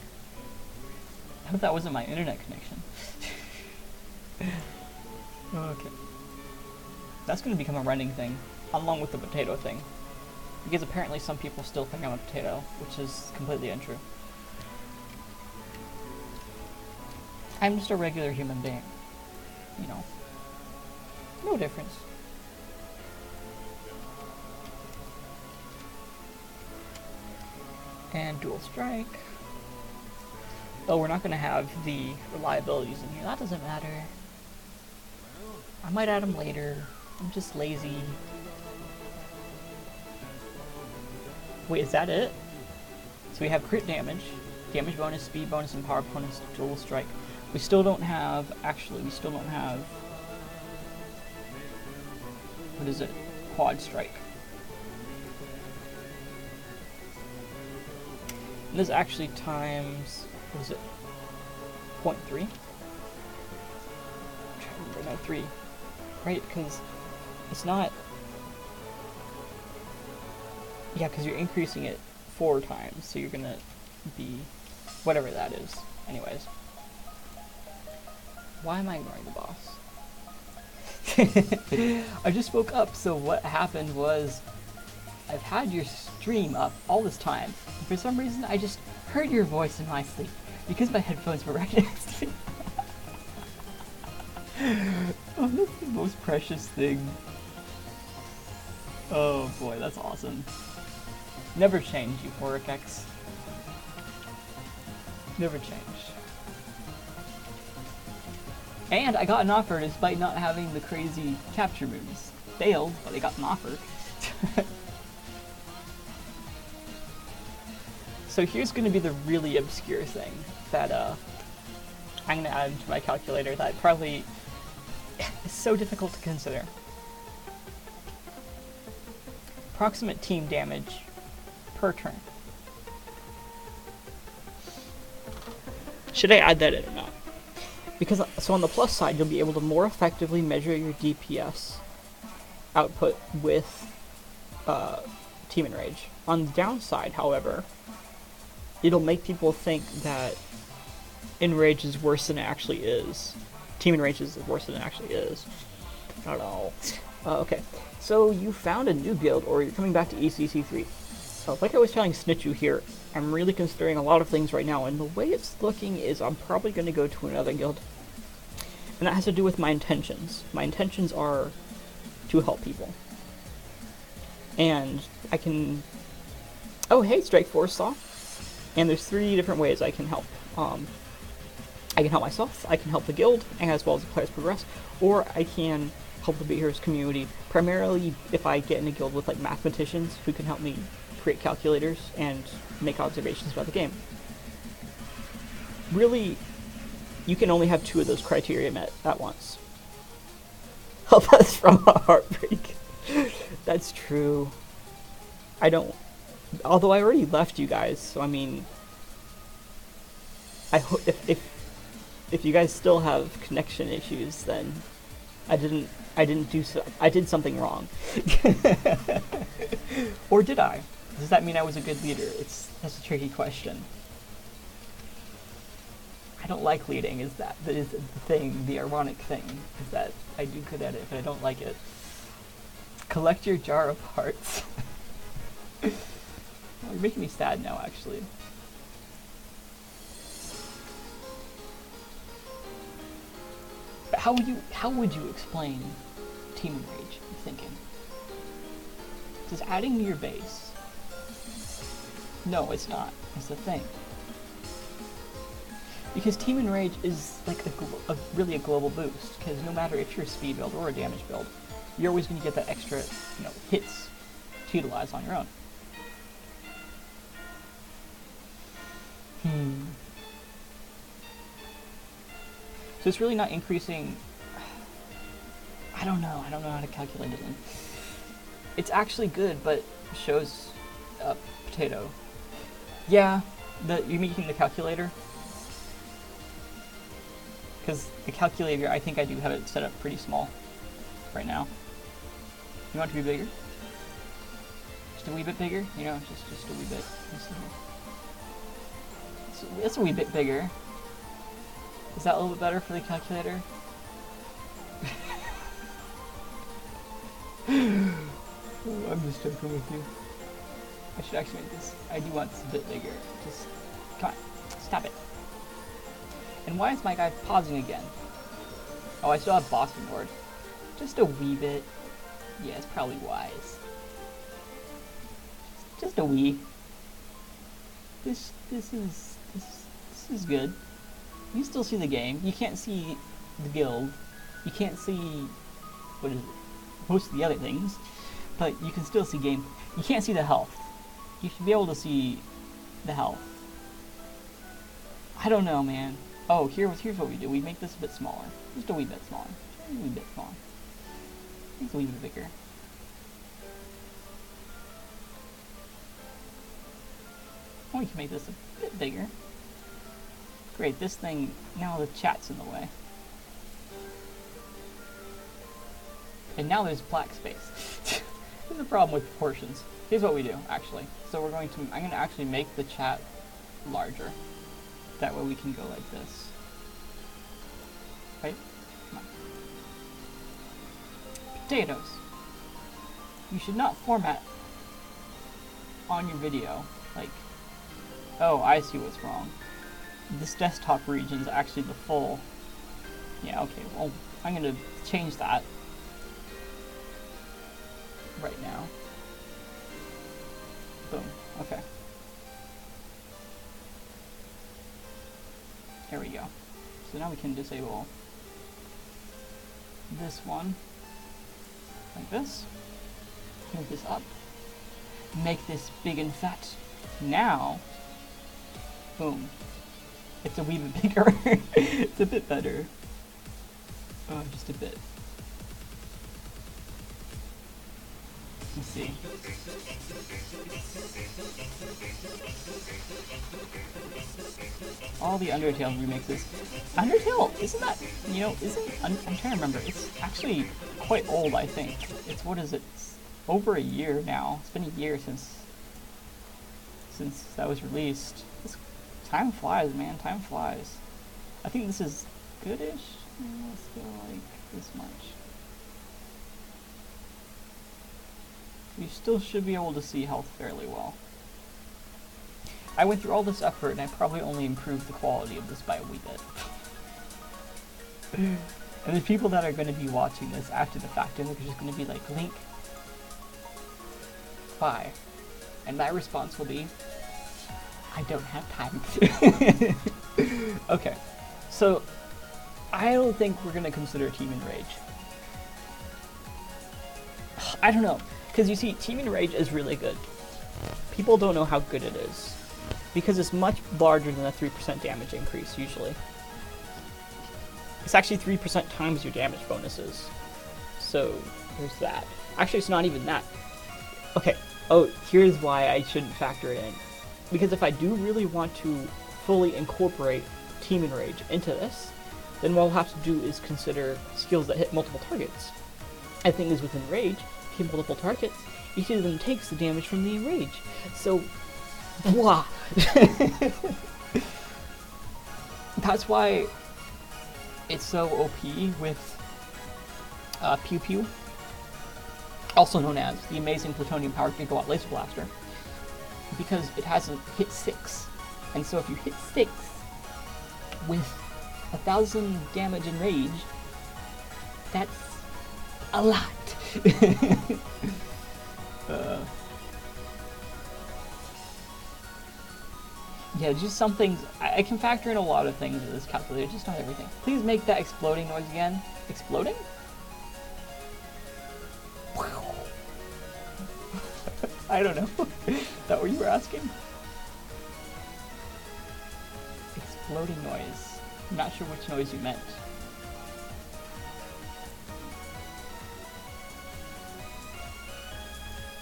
I hope that wasn't my internet connection. Okay. That's going to become a running thing, along with the potato thing. Because apparently some people still think I'm a potato, which is completely untrue. I'm just a regular human being. You know. No difference. And dual strike. Oh, we're not going to have the reliabilities in here. That doesn't matter. I might add them later. I'm just lazy. Wait, is that it? So we have crit damage, damage bonus, speed bonus, and power bonus, dual strike. We still don't have, actually, we still don't have, what is it? Quad strike. And this actually times, what is it? 0.3? No, 3. Right, because it's not, yeah, because you're increasing it 4 times, so you're gonna be whatever that is. Anyways, why am I ignoring the boss? I just woke up, so what happened was I've had your stream up all this time, and for some reason I just heard your voice in my sleep because my headphones were right next to me. Oh, that's the most precious thing. Oh boy, that's awesome. Never change, Euphoric X. Never change. And I got an offer despite not having the crazy capture moves. Failed, but I got an offer. So here's going to be the really obscure thing that I'm going to add to my calculator that probably is so difficult to consider. Approximate team damage per turn. Should I add that in or not? Because, so on the plus side, you'll be able to more effectively measure your DPS output with Team Enrage. On the downside, however, it'll make people think that Enrage is worse than it actually is. Team Enrage is worse than it actually is. I don't know. Okay, so you found a new guild, or you're coming back to ECC3. Like I was telling Snitchu here, I'm really considering a lot of things right now, and the way it's looking is I'm probably going to go to another guild. And that has to do with my intentions. My intentions are to help people. And I can... Oh, hey, Strike Force Saw. And there's 3 different ways I can help. I can help myself, I can help the guild, and as well as the players progress, or I can help the Beat Heroes community, primarily if I get in a guild with like mathematicians who can help me create calculators and make observations about the game. Really, you can only have 2 of those criteria met at once. Help us from a heartbreak. That's true. I don't... Although I already left you guys, so I mean... I hope if you guys still have connection issues, then I did something wrong. Or did I? Does that mean I was a good leader? That's a tricky question. I don't like leading, that is the thing, the ironic thing, is that I do good at it, but I don't like it. Collect your jar of hearts. Oh, you're making me sad now, actually. But how would you explain Team Enrage, I'm thinking? Does adding to your base... No, it's not. It's the thing. Because Team Enrage is like really a global boost, because no matter if you're a speed build or a damage build, you're always going to get that extra, hits to utilize on your own. So it's really not increasing... I don't know how to calculate it in. It's actually good, but shows up potato. Yeah, you're making the calculator? Because the calculator, I think I do have it set up pretty small right now. You want it to be bigger? Just a wee bit bigger? Just a wee bit. It's a wee bit bigger. Is that a little bit better for the calculator? I'm just joking with you. I should actually make this. I do want this a bit bigger. Just, come on, stop it. And why is my guy pausing again? Oh, I still have Boston Ward. Just a wee bit. Yeah, it's probably wise. Just a wee. This is good. You still see the game. You can't see the guild. You can't see what is it? Most of the other things, but you can still see game. You can't see the health. you should be able to see the health. I don't know, man. Oh, here's what we do. We make this a bit smaller. Just a wee bit smaller. Just a wee bit smaller. It's a wee bit bigger. Oh, we can make this a bit bigger. Great, this thing, now the chat's in the way. And now there's black space. There's a problem with proportions. Here's what we do, actually. So I'm going to actually make the chat larger. That way we can go like this. Right? Come on. Potatoes. You should not format on your video. Like, oh, I see what's wrong. This desktop region is actually the full. Yeah, okay, well, I'm going to change that right now. Boom, okay. There we go. So now we can disable this one, like this. Move this up. Make this big and fat. Now, boom. It's a wee bit bigger. It's a bit better. Oh, just a bit. Let's see. All the Undertale remixes. Undertale, isn't that, you know, I'm trying to remember. It's actually quite old, I think. It's, what is it? It's over a year now. It's been a year since that was released. Time flies, man. Time flies. I think this is goodish. Let's go like this much. You still should be able to see health fairly well. I went through all this effort and I probably only improved the quality of this by a wee bit. And the people that are going to be watching this after the fact are just going to be like, Link, bye. And my response will be, I don't have time. Okay, so I don't think we're going to consider Team Enrage. I don't know, because you see, Team Enrage is really good. People don't know how good it is, because it's much larger than a 3% damage increase, usually. It's actually 3% times your damage bonuses. So, there's that. Actually, it's not even that. Okay, oh, here's why I shouldn't factor it in. Because if I do really want to fully incorporate Team Enrage into this, then what we'll have to do is consider skills that hit multiple targets. The thing is, with Enrage, if you hit multiple targets, each of them takes the damage from the Enrage. So, blah! That's why it's so OP with Pew Pew, also known as the Amazing Plutonium Powered Gigawatt Laser Blaster, because it has a hit 6. And so if you hit 6 with 1,000 damage and rage, that's a lot. Yeah, just some things. I can factor in a lot of things with this calculator, just not everything. Please make that exploding noise again. Exploding? I don't know. Is that what you were asking? Exploding noise. I'm not sure which noise you meant.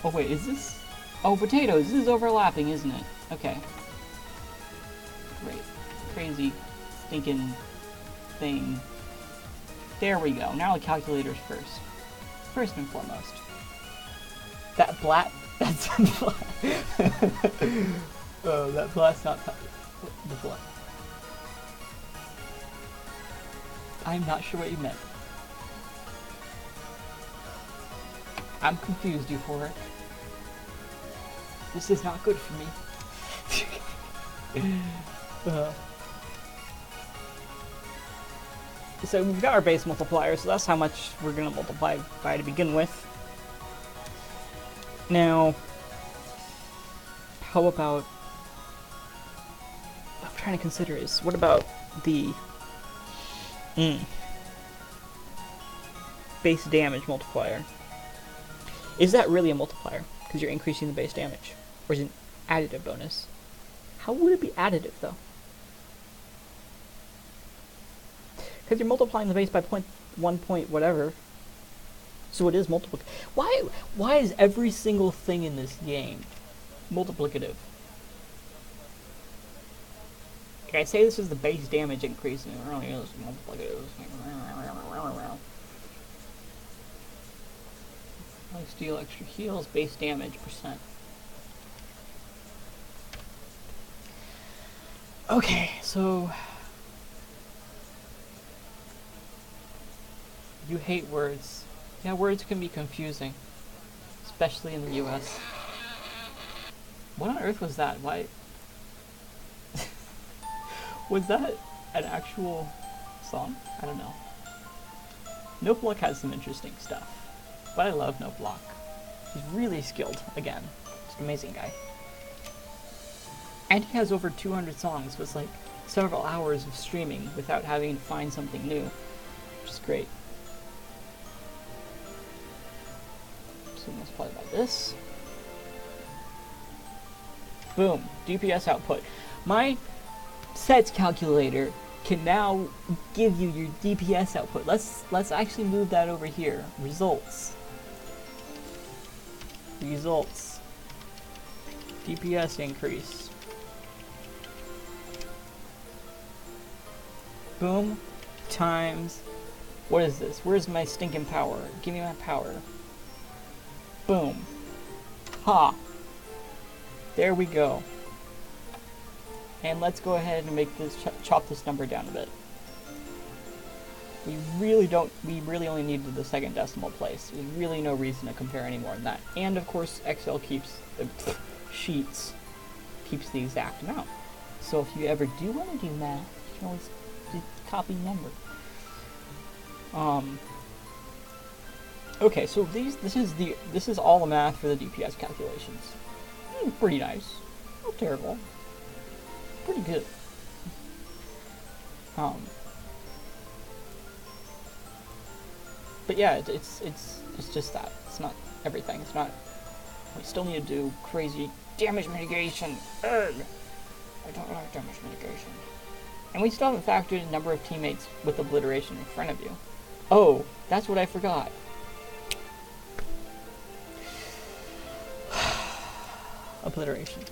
Oh wait, is this? Oh, potatoes! This is overlapping, isn't it? Okay. Great. Crazy stinking thing. There we go. Now the calculator's first. First and foremost. That blat. That's blat. Oh, that blat's not the blat. I'm not sure what you meant. I'm confused, Euphoric. This is not good for me. So we've got our base multiplier, so that's how much we're going to multiply by to begin with. Now, how about, what I'm trying to consider is, what about the base damage multiplier? Is that really a multiplier? Because you're increasing the base damage. Or is it, Additive bonus. How would it be additive, though? Because you're multiplying the base by 0.1 point whatever. So it is multiplicative. Why is every single thing in this game multiplicative? Like I say this is the base damage increase, and it really is multiplicative. Life steal, extra heals, base damage, percent. Okay, so you hate words. Yeah, words can be confusing, especially in the US. What on earth was that? Why? Was that an actual song? I don't know. Nopelok has some interesting stuff, but I love Nopelok. He's really skilled, again. He's an amazing guy. And he has over 200 songs, with like several hours of streaming without having to find something new, which is great. So multiply by this. Boom, DPS output. My sets calculator can now give you your DPS output. Let's actually move that over here. Results. Results. DPS increase. Boom. Times. What is this? Where's my stinking power? Give me my power. Boom. Ha. There we go. And let's go ahead and make this chop this number down a bit. We really only needed the second decimal place. There's really no reason to compare any more than that. And of course, Excel keeps the sheets, keeps the exact amount. So if you ever do want to do math, you can always just copy number. Okay, so this is all the math for the DPS calculations. Pretty nice. Not terrible. Pretty good. But yeah, it's just that. It's not everything. It's not. We still need to do crazy damage mitigation. Ugh. I don't like damage mitigation. And we still haven't factored in number of teammates with obliteration in front of you. Oh, that's what I forgot. Obliteration.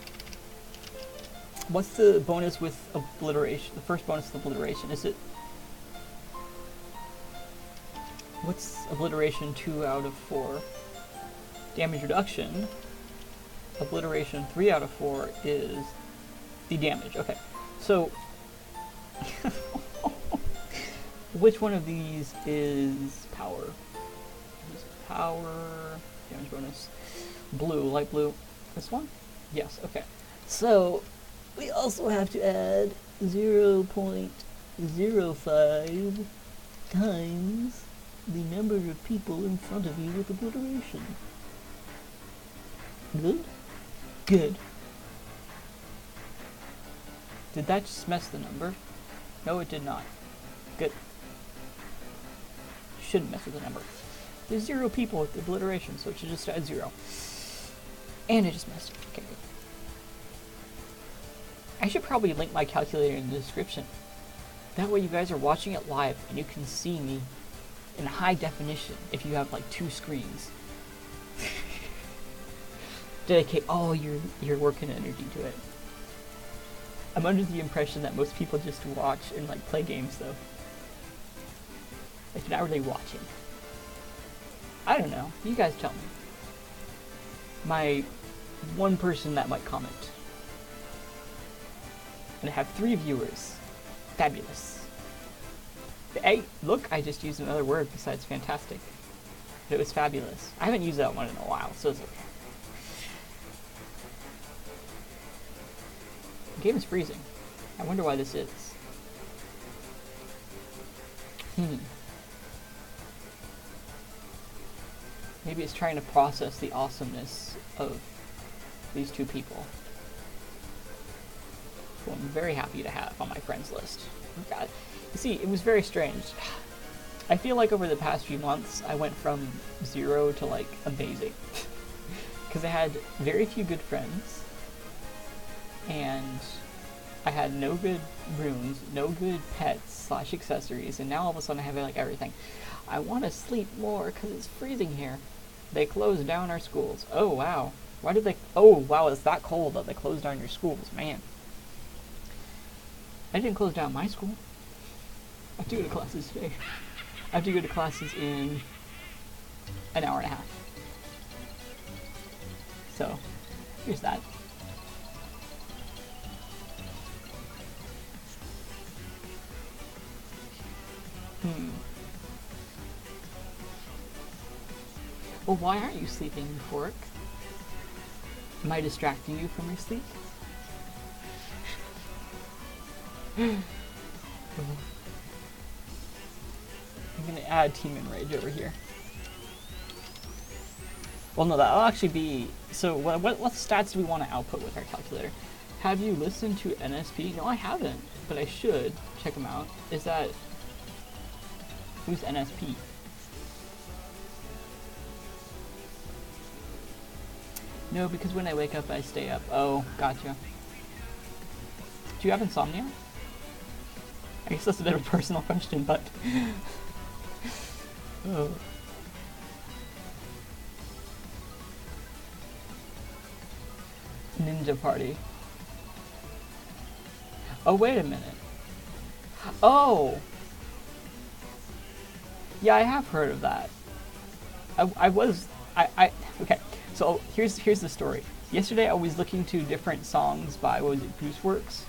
What's the bonus with obliteration? The first bonus with obliteration, is it... What's obliteration 2 out of 4? Damage reduction. Obliteration 3 out of 4 is the damage. Okay, so... which one of these is power? Power... Damage bonus. Blue, light blue. This one? Yes, okay. So... we also have to add 0.05 times the number of people in front of you with obliteration. Good? Good. Did that just mess the number? No, it did not. Good. Shouldn't mess with the number. There's 0 people with obliteration, so it should just add 0. And it just messed it. Okay, good. I should probably link my calculator in the description. That way you guys are watching it live and you can see me in high definition if you have like 2 screens. Dedicate all your work and energy to it. I'm under the impression that most people just watch and like play games though. Like you're not really watching. I don't know. You guys tell me. My one person that might comment. And I have 3 viewers. Fabulous. Hey, look, I just used another word besides fantastic. It was fabulous. I haven't used that one in a while, so it's okay. The game is freezing. I wonder why this is. Maybe it's trying to process the awesomeness of these 2 people. Who I'm very happy to have on my friends list. God. You see, it was very strange. I feel like over the past few months, I went from 0 to like amazing. Because I had very few good friends, and I had no good runes, no good pets / accessories, and now all of a sudden I have like everything. I want to sleep more because it's freezing here. They closed down our schools. Oh wow. Why did they? Oh wow, it's that cold that they closed down your schools, man. I didn't close down my school. I have to go to classes today. I have to go to classes in an hour and a half. So, here's that. Well, why aren't you sleeping, Euphoric? Am I distracting you from your sleep? I'm gonna add Team Enrage over here. Well, no, that'll actually be... So, what stats do we want to output with our calculator? Have you listened to NSP? No, I haven't, but I should check them out. Is that... Who's NSP? No, because when I wake up, I stay up. Oh, gotcha. Do you have insomnia? I guess that's a bit of a personal question, but... Oh. Ninja Party. Oh, wait a minute. Oh! Yeah, I have heard of that. Okay, so here's the story. Yesterday I was looking to different songs by, what was it, Gooseworks?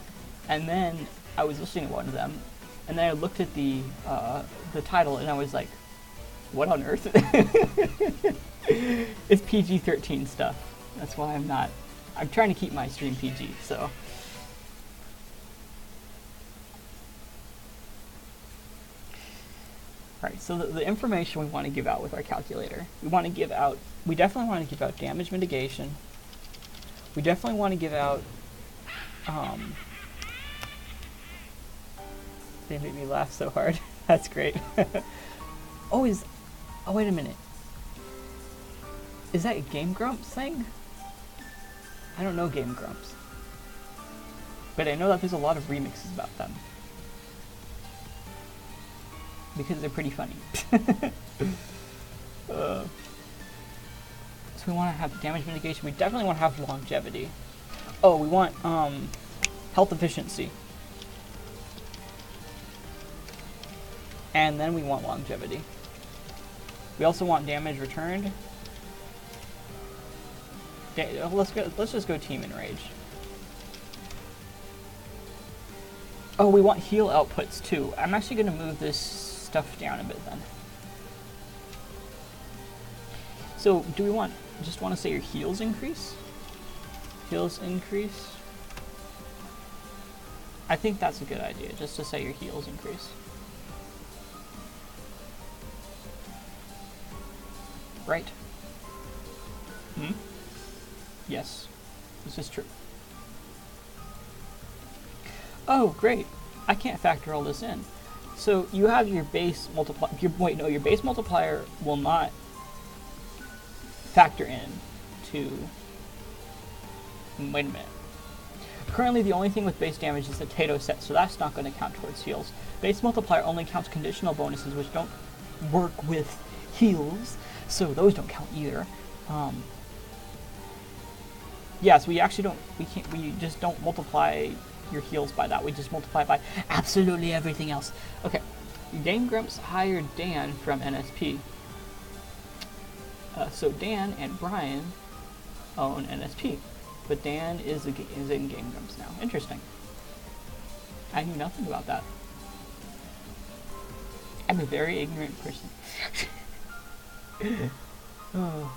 And then I was listening to one of them, and then I looked at the title and I was like, what on earth? It's PG-13 stuff. That's why I'm trying to keep my stream PG, so. Alright, so the information we want to give out with our calculator. We definitely want to give out damage mitigation. We definitely want to give out, they made me laugh so hard. That's great. Oh, wait a minute. Is that a Game Grumps thing? I don't know Game Grumps. But I know that there's a lot of remixes about them. Because they're pretty funny. So we want to have damage mitigation. We definitely want to have longevity. Oh, we want health efficiency. And then we want longevity. We also want damage returned. Let's just go Team Enrage. Oh, we want heal outputs too. I'm actually going to move this stuff down a bit then. So, do we just want to say your heals increase? Heals increase? I think that's a good idea, just to say your heals increase. Right? Yes, this is true. Oh, great. I can't factor all this in. So you have your base multiplier. Your base multiplier will not factor in to... Wait a minute. Currently, the only thing with base damage is the Tato set, so that's not going to count towards heals. Base multiplier only counts conditional bonuses, which don't work with heals, so those don't count either. Yes, we actually don't. We just don't multiply your heals by that. We just multiply by absolutely everything else. Okay, Game Grumps hired Dan from NSP. So Dan and Brian own NSP, but Dan is in Game Grumps now. Interesting. I knew nothing about that. I'm a very ignorant person. Oh.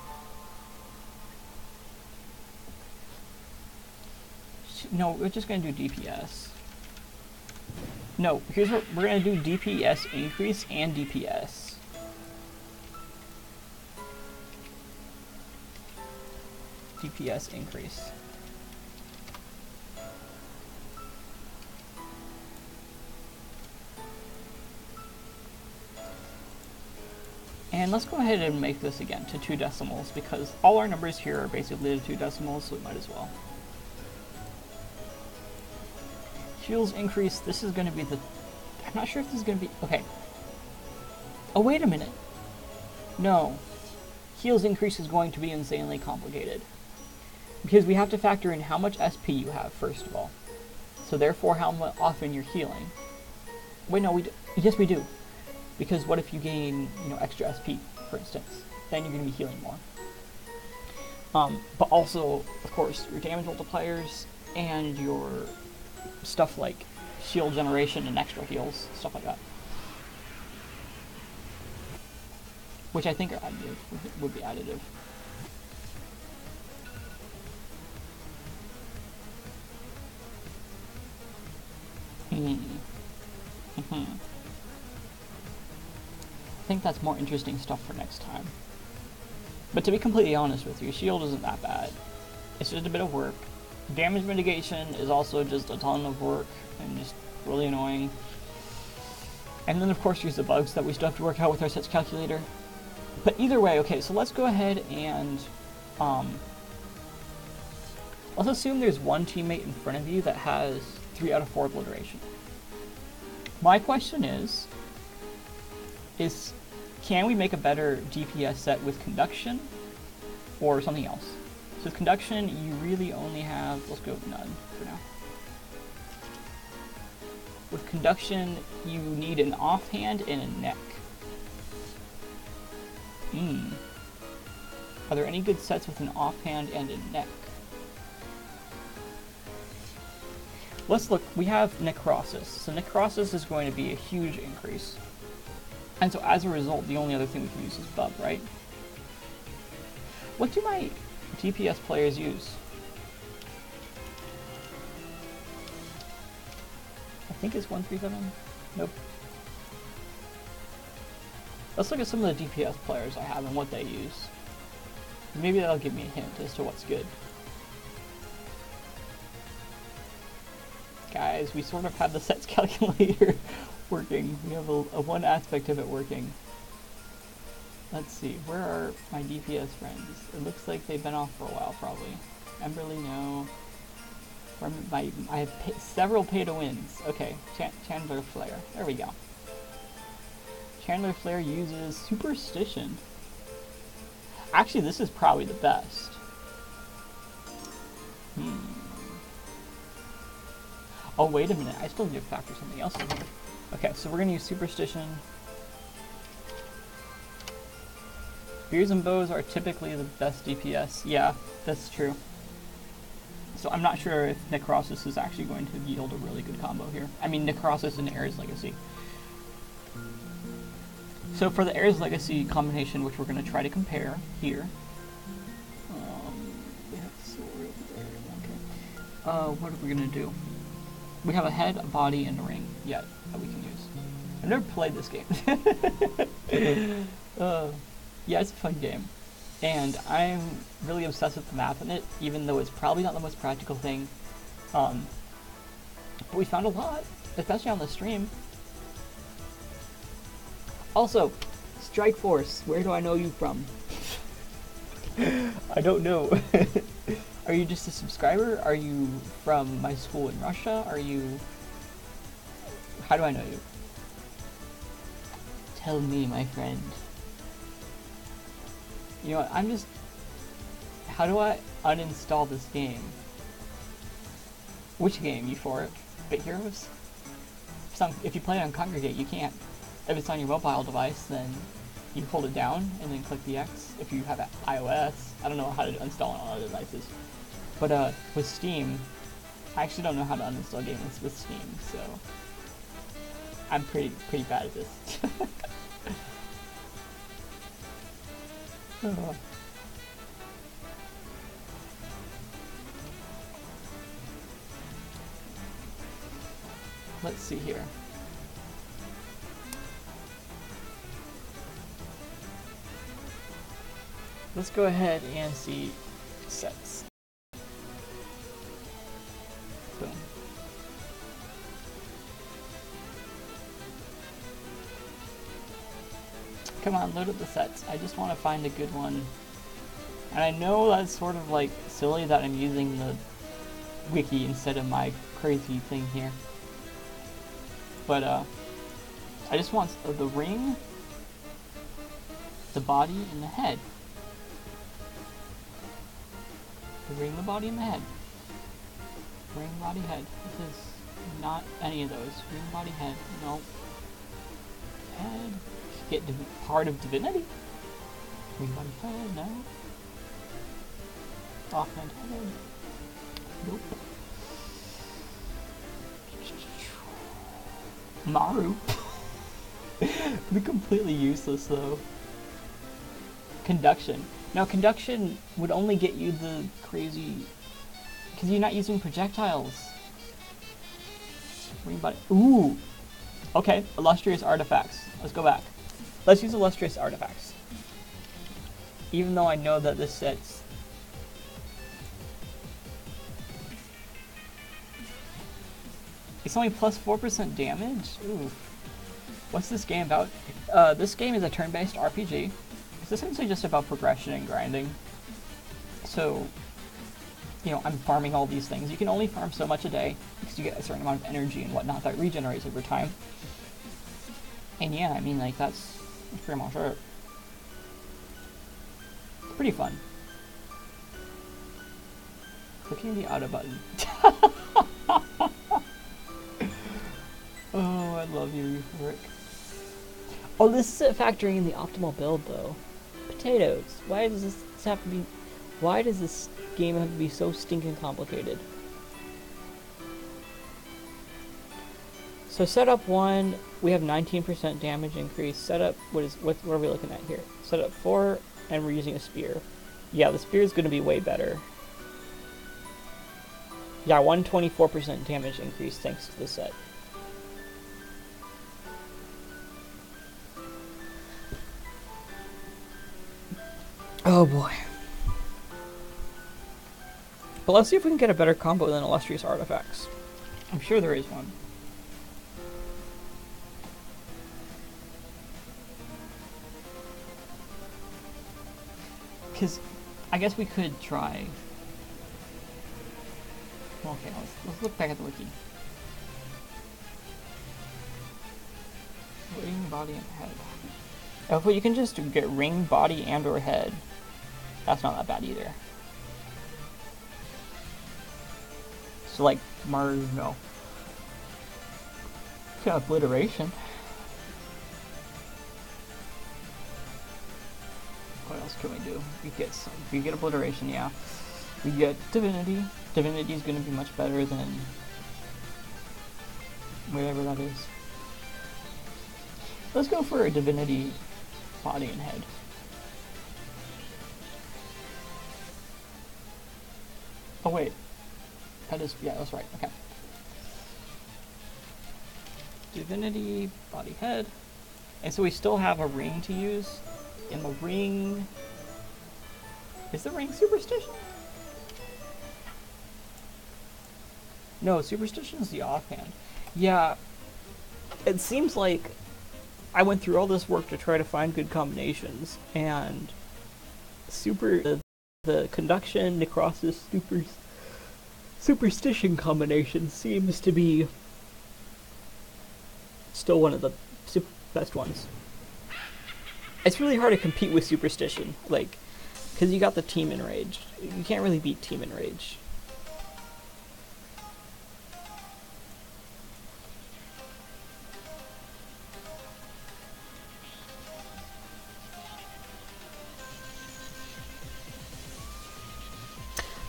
No, we're just going to do DPS. No, here's what we're going to do: DPS increase and DPS. DPS increase. And let's go ahead and make this again to 2 decimals, because all our numbers here are basically to 2 decimals, so we might as well. Heals increase, this is going to be the... I'm not sure if this is going to be... Okay. Oh, wait a minute. No. Heals increase is going to be insanely complicated. Because we have to factor in how much SP you have, first of all. So therefore, how often you're healing. Wait, no, yes, we do. Because what if you gain, extra SP, for instance? Then you're going to be healing more. But also, of course, your damage multipliers and your stuff like shield generation and extra heals, stuff like that. Which I think are additive, would be additive. I think that's more interesting stuff for next time. But to be completely honest with you, shield isn't that bad. It's just a bit of work. Damage mitigation is also just a ton of work and just really annoying. And then of course there's the bugs that we still have to work out with our sets calculator. But either way, okay, so let's go ahead and let's assume there's one teammate in front of you that has 3 out of 4 obliteration. My question is can we make a better DPS set with conduction or something else? So with conduction, you really only have, let's go with none for now. With conduction, you need an offhand and a neck. Are there any good sets with an offhand and a neck? Let's look. We have Necrosis. So Necrosis is going to be a huge increase. And so as a result, the only other thing we can use is Bub, right? What do my DPS players use? I think it's 137? Nope. Let's look at some of the DPS players I have and what they use. Maybe that'll give me a hint as to what's good. Guys, we sort of have the sets calculator working. We have a one aspect of it working. Let's see, where are my DPS friends? It looks like they've been off for a while, probably. Emberly, no. I have several pay-to-wins. Okay, Chandler Flare. There we go. Chandler Flare uses Superstition. Actually, this is probably the best. Oh, wait a minute. I still need to factor something else in here. Okay, so we're going to use Superstition. Spears and bows are typically the best DPS. Yeah, that's true. So I'm not sure if Necrosis is actually going to yield a really good combo here. I mean, Necrosis and Ares Legacy. So for the Ares Legacy combination, which we're going to try to compare here. We have the sword over there. Okay. What are we going to do? We have a head, a body, and a ring yet that we can use. I've never played this game. Yeah, it's a fun game. And I'm really obsessed with the map in it, even though it's probably not the most practical thing. But we found a lot, especially on the stream. Also, Strike Force, where do I know you from? I don't know. Are you just a subscriber? Are you from my school in Russia? Are you... How do I know you? Tell me, my friend. You know what, I'm just... How do I uninstall this game? Which game, Euphoric? Bit Heroes? If you play it on Congregate, you can't. If it's on your mobile device, then you hold it down and then click the X. If you have iOS, I don't know how to install it on other devices. But with Steam, I actually don't know how to uninstall games with Steam, so I'm pretty bad at this. Let's see here. Let's go ahead and see sets. Boom. Come on, load up the sets. I just want to find a good one. And I know that's sort of like silly that I'm using the wiki instead of my crazy thing here. But I just want the ring, the body, and the head. The ring, the body, and the head. Ring, body, head. This is not any of those. Ring, body, head. Nope. Head. Get part of divinity? Ring, body, head. No. Offhand head. Nope. Maru. Be completely useless though. Conduction. Now conduction would only get you the crazy, because you're not using projectiles. Ooh. Okay, illustrious artifacts. Let's go back. Let's use illustrious artifacts. Even though I know that this set's it's only plus 4% damage? Ooh. What's this game about? This game is a turn-based RPG. It's essentially just about progression and grinding. So, you know, I'm farming all these things. You can only farm so much a day because you get a certain amount of energy and whatnot that regenerates over time. And yeah, I mean, like, that's pretty much it. It's pretty fun. Clicking the auto button. Oh, I love you, Rick. Oh, this is factoring in the optimal build, though. Potatoes. Why does this have to be... Why does this game have to be so stinking complicated? So setup 1, we have 19% damage increase. Setup, what are we looking at here? Setup 4, and we're using a spear. Yeah, the spear is going to be way better. Yeah, 124% damage increase thanks to the set. Oh boy. But let's see if we can get a better combo than illustrious artifacts. I'm sure there is one. Because I guess we could try. Okay, let's look back at the wiki. Ring, body, and head. Oh, but you can just get ring, body, and or head. That's not that bad either. So like Maru, no. Got obliteration. What else can we do? We get obliteration, yeah. We get divinity. Divinity is going to be much better than whatever that is. Let's go for a divinity body and head. Oh wait, that is, yeah, that's right, okay. Divinity, body, head. And so we still have a ring to use. In the ring, is the ring superstition? No, superstition is the offhand. Yeah, it seems like I went through all this work to try to find good combinations, and the conduction, necrosis, superstition combination seems to be still one of the best ones. It's really hard to compete with superstition, like, because you got the team enraged. You can't really beat team enraged.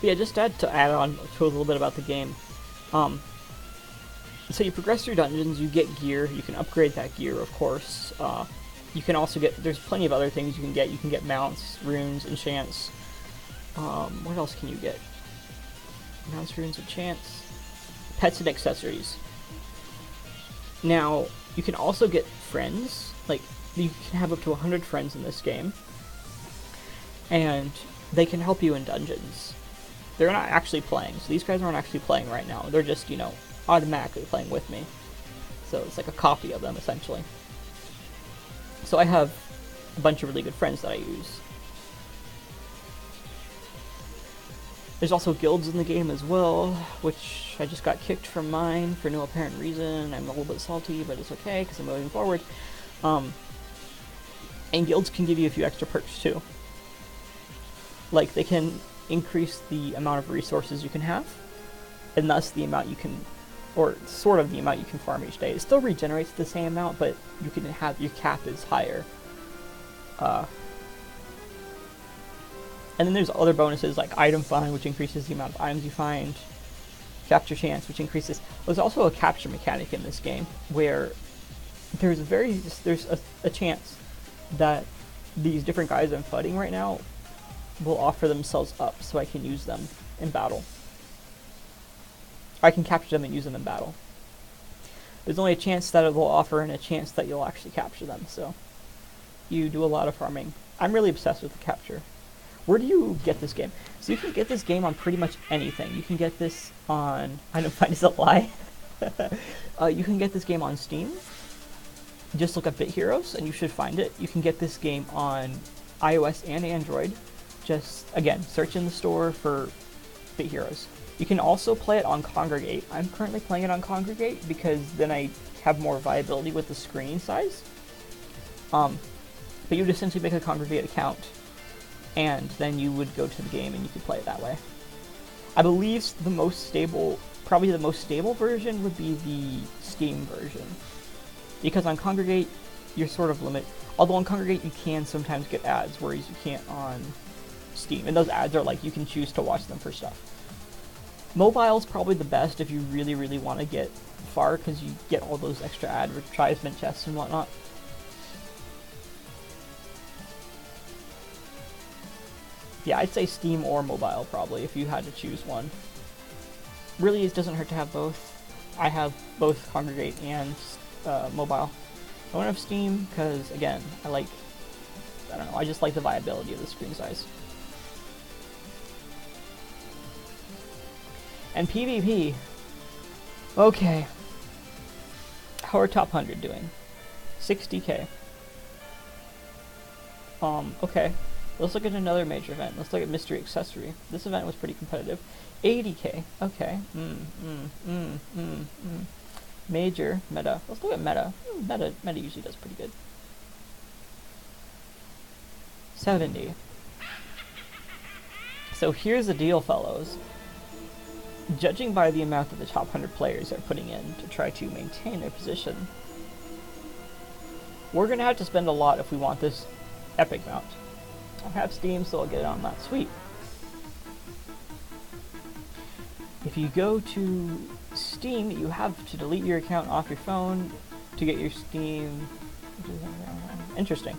But yeah, just to add on to a little bit about the game. So you progress through dungeons, you get gear, you can upgrade that gear, of course. You can also get, there's plenty of other things you can get. You can get mounts, runes, enchants. What else can you get? Mounts, runes, enchants. Pets and accessories. Now, you can also get friends. Like, you can have up to 100 friends in this game. And they can help you in dungeons. They're not actually playing, so these guys aren't actually playing right now. They're just, you know, automatically playing with me. So it's like a copy of them, essentially. So I have a bunch of really good friends that I use. There's also guilds in the game as well, which I just got kicked from mine for no apparent reason. I'm a little bit salty, but it's okay because I'm moving forward. And guilds can give you a few extra perks too. Like, they can increase the amount of resources you can have, and thus the amount you can, or sort of the amount you can farm each day. It still regenerates the same amount, but you can have, your cap is higher. And then there's other bonuses like item find, which increases the amount of items you find, capture chance, which increases. There's also a capture mechanic in this game where there's a chance that these different guys I'm fighting right now will offer themselves up so I can use them in battle. I can capture them and use them in battle. There's only a chance that it will offer and a chance that you'll actually capture them, so you do a lot of farming. I'm really obsessed with the capture. Where do you get this game? So you can get this game on pretty much anything. You can get this on... I don't find it's a lie. You can get this game on Steam. Just look up Bit Heroes and you should find it. You can get this game on iOS and Android. Just, again, search in the store for Bit Heroes. You can also play it on Kongregate. I'm currently playing it on Kongregate because then I have more viability with the screen size. But you would essentially make a Kongregate account, and then you would go to the game and you could play it that way. I believe the most stable, probably the most stable version would be the Steam version. Because on Kongregate, you're sort of limited. Although on Kongregate you can sometimes get ads, whereas you can't on Steam. And those ads are like, you can choose to watch them for stuff. Mobile's probably the best if you really, really want to get far, because you get all those extra advertisement chests and whatnot. Yeah, I'd say Steam or mobile, probably, if you had to choose one. Really, it doesn't hurt to have both. I have both Kongregate and mobile. I don't have Steam, because, again, I don't know, I just like the viability of the screen size. And PvP. Okay. How are top 100 doing? 60k. Okay. Let's look at another major event. Let's look at Mystery Accessory. This event was pretty competitive. 80k. Okay. Major. Meta. Let's look at Meta. Meta usually does pretty good. 70. So here's the deal, fellows. Judging by the amount that the top 100 players are putting in to try to maintain their position, we're going to have to spend a lot if we want this epic mount. I have Steam, so I'll get it on that. Sweet. If you go to Steam, you have to delete your account off your phone to get your Steam. Interesting.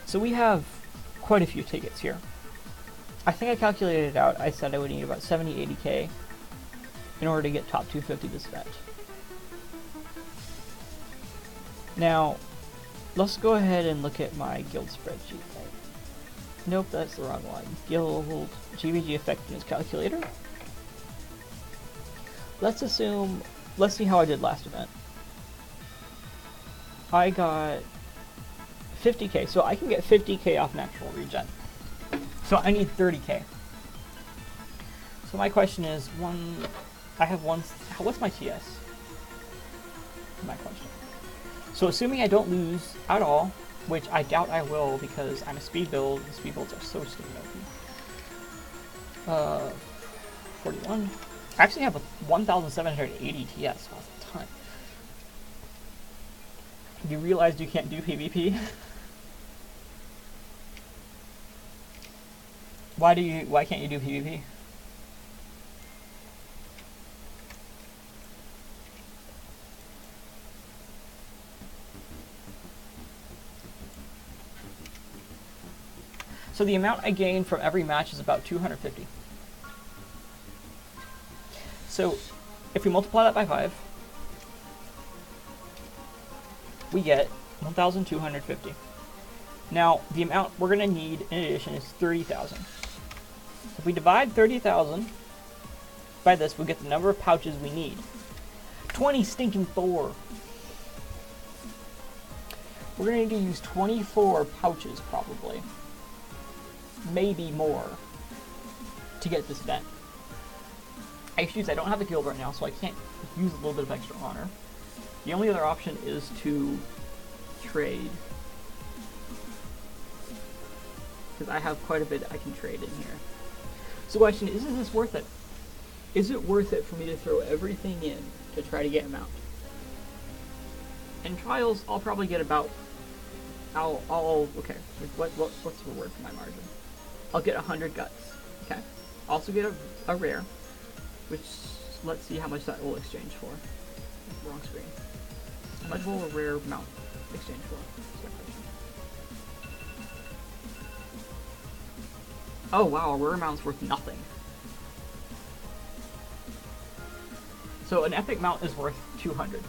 So we have quite a few tickets here. I think I calculated it out. I said I would need about 70-80k in order to get top 250 this event. Now, let's go ahead and look at my guild spreadsheet. Nope, that's the wrong one. Guild GVG effectiveness calculator. Let's see how I did last event. I got 50k, so I can get 50k off natural regen. So I need 30k. So my question is, what's my TS? My question. So assuming I don't lose at all, which I doubt I will because I'm a speed build, and speed builds are so stinking OP. 41. I actually have a 1,780 TS, that's a ton. You realized you can't do PvP? Why can't you do PvP? So the amount I gain from every match is about 250. So if we multiply that by 5, we get 1,250. Now, the amount we're going to need in addition is 30,000. If we divide 30,000 by this, we'll get the number of pouches we need. 20 stinking 4. We're going to need to use 24 pouches, probably. Maybe more. To get this event. Excuse, I don't have a guild right now, so I can't use a little bit of extra honor. The only other option is to trade. Because I have quite a bit I can trade in here. So the question is this worth it? Is it worth it for me to throw everything in to try to get a mount? In trials, I'll probably get about... okay, what's the word for my margin? I'll get 100 guts. Okay. Also get a rare, which, let's see how much that will exchange for. Wrong screen. How much will a rare mount exchange for? Oh wow, a rare mount's worth nothing. So an epic mount is worth 200.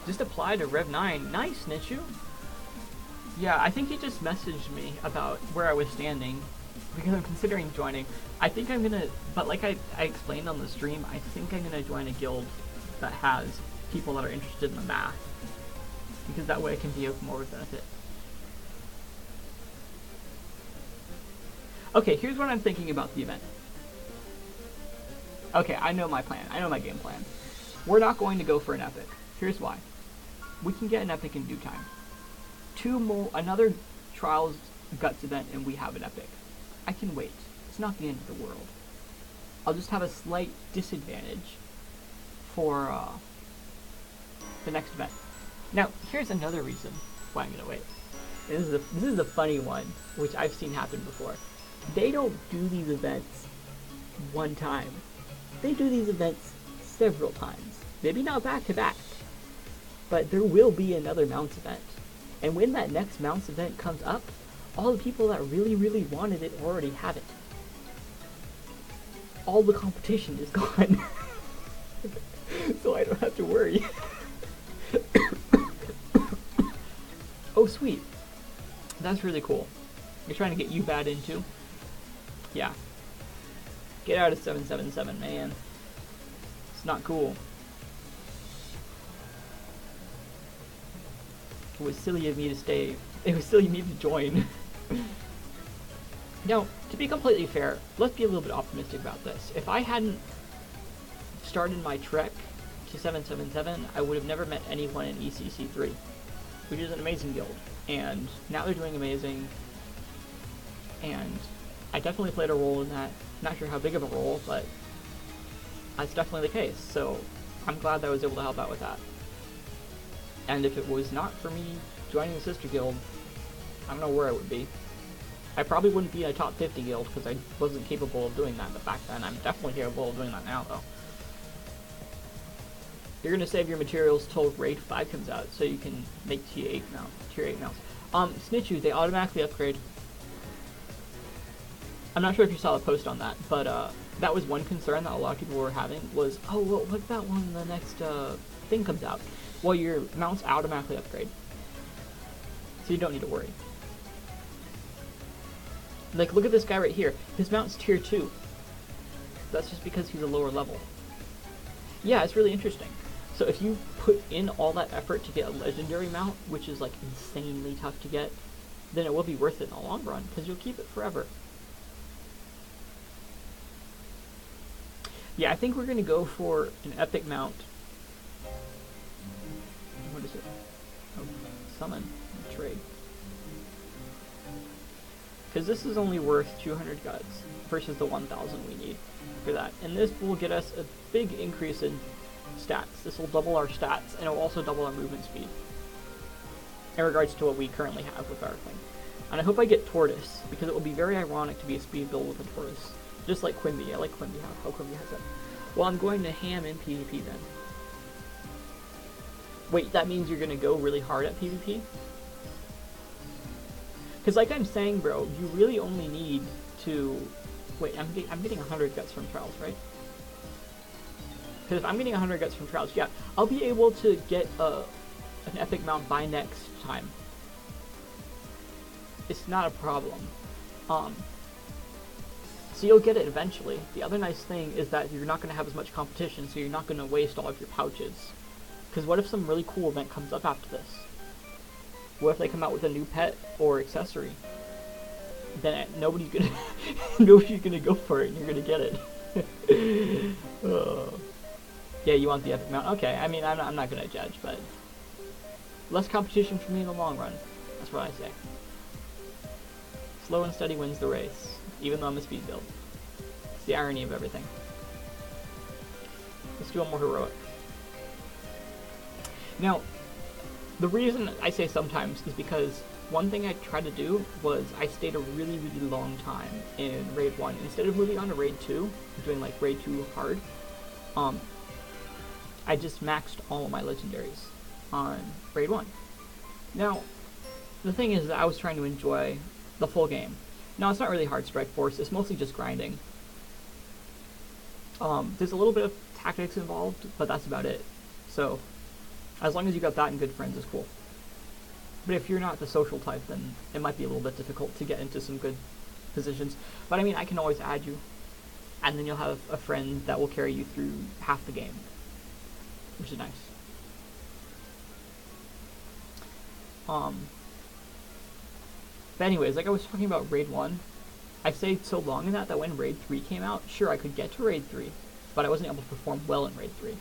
Just apply to Rev 9. Nice, Nichu! Yeah, I think he just messaged me about where I was standing, because I'm considering joining. I think I'm gonna, but like I explained on the stream, I think I'm gonna join a guild that has people that are interested in the math, because that way I can be of more benefit. Okay, here's what I'm thinking about the event. Okay, I know my plan. I know my game plan. We're not going to go for an epic. Here's why. We can get an epic in due time. Another Trials Guts event and we have an epic. I can wait. It's not the end of the world. I'll just have a slight disadvantage for the next event. Now, here's another reason why I'm gonna wait. This is the funny one, which I've seen happen before. They don't do these events one time. They do these events several times. Maybe not back to back, but there will be another Mounts event. And when that next Mounts event comes up, all the people that really, really wanted it already have it. All the competition is gone. So I don't have to worry. Oh, sweet. That's really cool. You're trying to get you bad into? Yeah. Get out of 777, man. It's not cool. It was silly of me to stay. It was silly of me to join. Now, to be completely fair, let's be a little bit optimistic about this. If I hadn't started my trek to 777, I would have never met anyone in ECC3, which is an amazing guild. And now they're doing amazing, and I definitely played a role in that. Not sure how big of a role, but that's definitely the case. So I'm glad that I was able to help out with that. And if it was not for me joining the sister guild, I don't know where I would be. I probably wouldn't be in a top 50 guild because I wasn't capable of doing that, but back then I'm definitely capable of doing that now, though. You're gonna save your materials till Raid 5 comes out, so you can make tier 8 mounts. Snitchu, they automatically upgrade. I'm not sure if you saw the post on that, but that was one concern that a lot of people were having was, oh, well, what about when the next thing comes out? Well, your mounts automatically upgrade, so you don't need to worry. Like, look at this guy right here. His mount's tier 2. That's just because he's a lower level. Yeah, it's really interesting. So if you put in all that effort to get a legendary mount, which is like insanely tough to get, then it will be worth it in the long run, because you'll keep it forever. Yeah, I think we're going to go for an epic mount. What is it? Oh, summon. Trade. Because this is only worth 200 guts versus the 1,000 we need for that. And this will get us a big increase in stats. This will double our stats, and it will also double our movement speed in regards to what we currently have with our thing. And I hope I get Tortoise, because it will be very ironic to be a speed build with a Tortoise. Just like Quimby. I like Quimby, how Quimby has it. Well, I'm going to ham in PvP then. Wait, that means you're going to go really hard at PvP? Because like I'm saying, bro, you really only need to... Wait, I'm getting 100 guts from Trials, right? Because if I'm getting 100 guts from Trials, yeah, I'll be able to get an epic mount by next time. It's not a problem. So you'll get it eventually. The other nice thing is that you're not going to have as much competition, so you're not going to waste all of your pouches. Because what if some really cool event comes up after this? What if they come out with a new pet or accessory? Then nobody's gonna nobody's gonna go for it, and you're gonna get it. Yeah, you want the epic mount? Okay, I mean, I'm not gonna judge, but less competition for me in the long run. That's what I say. Slow and steady wins the race, even though I'm a speed build. It's the irony of everything. Let's do one more heroic. Now, the reason I say sometimes is because one thing I tried to do was I stayed a really, really long time in Raid 1. Instead of moving on to Raid 2, doing like Raid 2 hard, I just maxed all of my legendaries on Raid 1. Now, the thing is that I was trying to enjoy the full game. Now, it's not really hard Strike Force, it's mostly just grinding. There's a little bit of tactics involved, but that's about it. So, as long as you got that and good friends is cool. But if you're not the social type, then it might be a little bit difficult to get into some good positions. But I mean, I can always add you, and then you'll have a friend that will carry you through half the game, which is nice. But anyways, like I was talking about Raid 1, I stayed so long in that when Raid 3 came out, sure, I could get to Raid 3, but I wasn't able to perform well in Raid 3.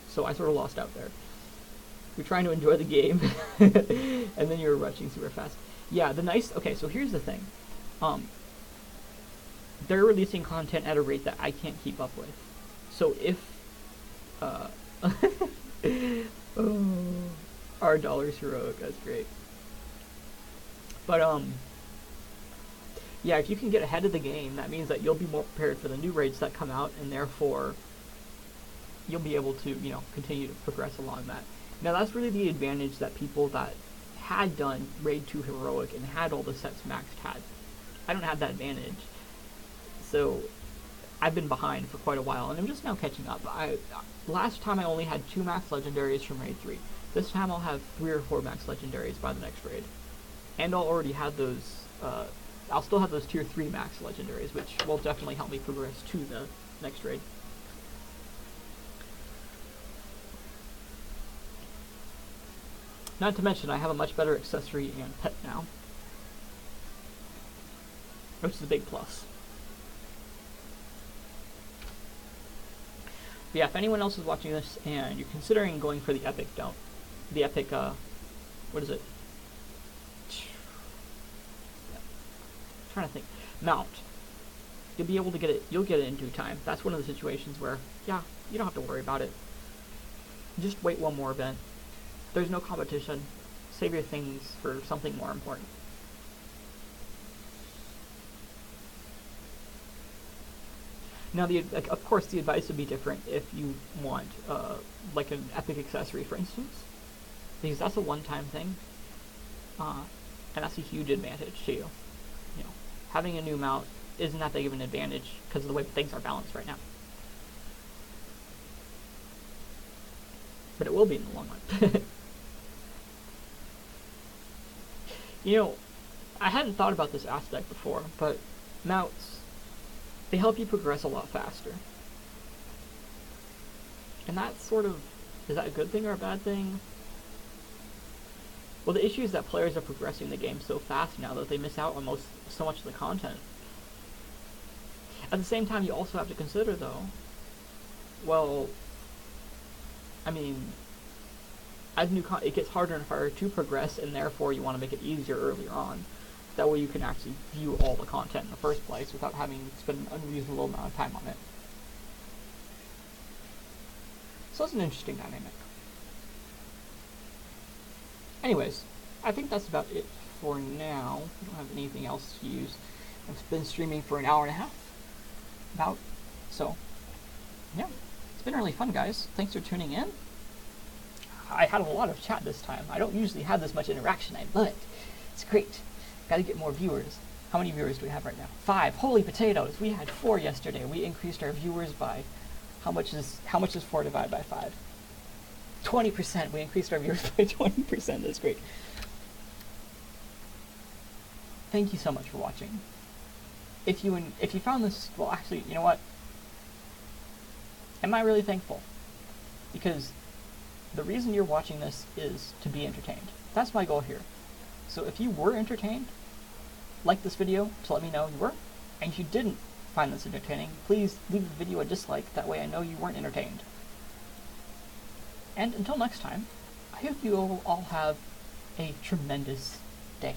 So I sort of lost out there. You're trying to enjoy the game, and then you're rushing super fast. Yeah, okay, so here's the thing. They're releasing content at a rate that I can't keep up with. So if, our $, heroic, that's great. But, yeah, if you can get ahead of the game, that means that you'll be more prepared for the new raids that come out, and therefore, you'll be able to, you know, continue to progress along that. Now, that's really the advantage that people that had done Raid 2 Heroic and had all the sets maxed had. I don't have that advantage. So, I've been behind for quite a while, and I'm just now catching up. Last time I only had 2 max legendaries from Raid 3. This time I'll have 3 or 4 max legendaries by the next raid. And I'll already have those, I'll still have those tier 3 max legendaries, which will definitely help me progress to the next raid. Not to mention, I have a much better accessory and pet now, which is a big plus. But yeah, if anyone else is watching this and you're considering going for the epic, what is it? I'm trying to think. Mount. You'll be able to get it, you'll get it in due time. That's one of the situations where, yeah, you don't have to worry about it. Just wait one more event. There's no competition. Save your things for something more important. Now, of course, the advice would be different if you want, like an epic accessory, for instance, because that's a one-time thing, and that's a huge advantage to you. You know, having a new mount isn't that big of an advantage because of the way things are balanced right now. But it will be in the long run. You know, I hadn't thought about this aspect before, but mounts, they help you progress a lot faster. And that's sort of, is that a good thing or a bad thing? Well, the issue is that players are progressing the game so fast now that they miss out on so much of the content. At the same time, you also have to consider, though, well, I mean, as it gets harder and harder to progress, and therefore you want to make it easier earlier on. That way you can actually view all the content in the first place without having to spend an unreasonable amount of time on it. So it's an interesting dynamic. Anyways, I think that's about it for now. We don't have anything else to use. I've been streaming for an hour and a half. So, yeah. It's been really fun, guys. Thanks for tuning in. I had a lot of chat this time. I don't usually have this much interaction, but it's great. Gotta get more viewers. How many viewers do we have right now? 5. Holy potatoes! We had 4 yesterday. We increased our viewers by, how much is 4 divided by 5? 20%. We increased our viewers by 20%. That's great. Thank you so much for watching. If you found this, well, actually, you know what? Am I really thankful? Because the reason you're watching this is to be entertained. That's my goal here. So if you were entertained, like this video to let me know you were, and if you didn't find this entertaining, please leave the video a dislike, that way I know you weren't entertained. And until next time, I hope you all have a tremendous day.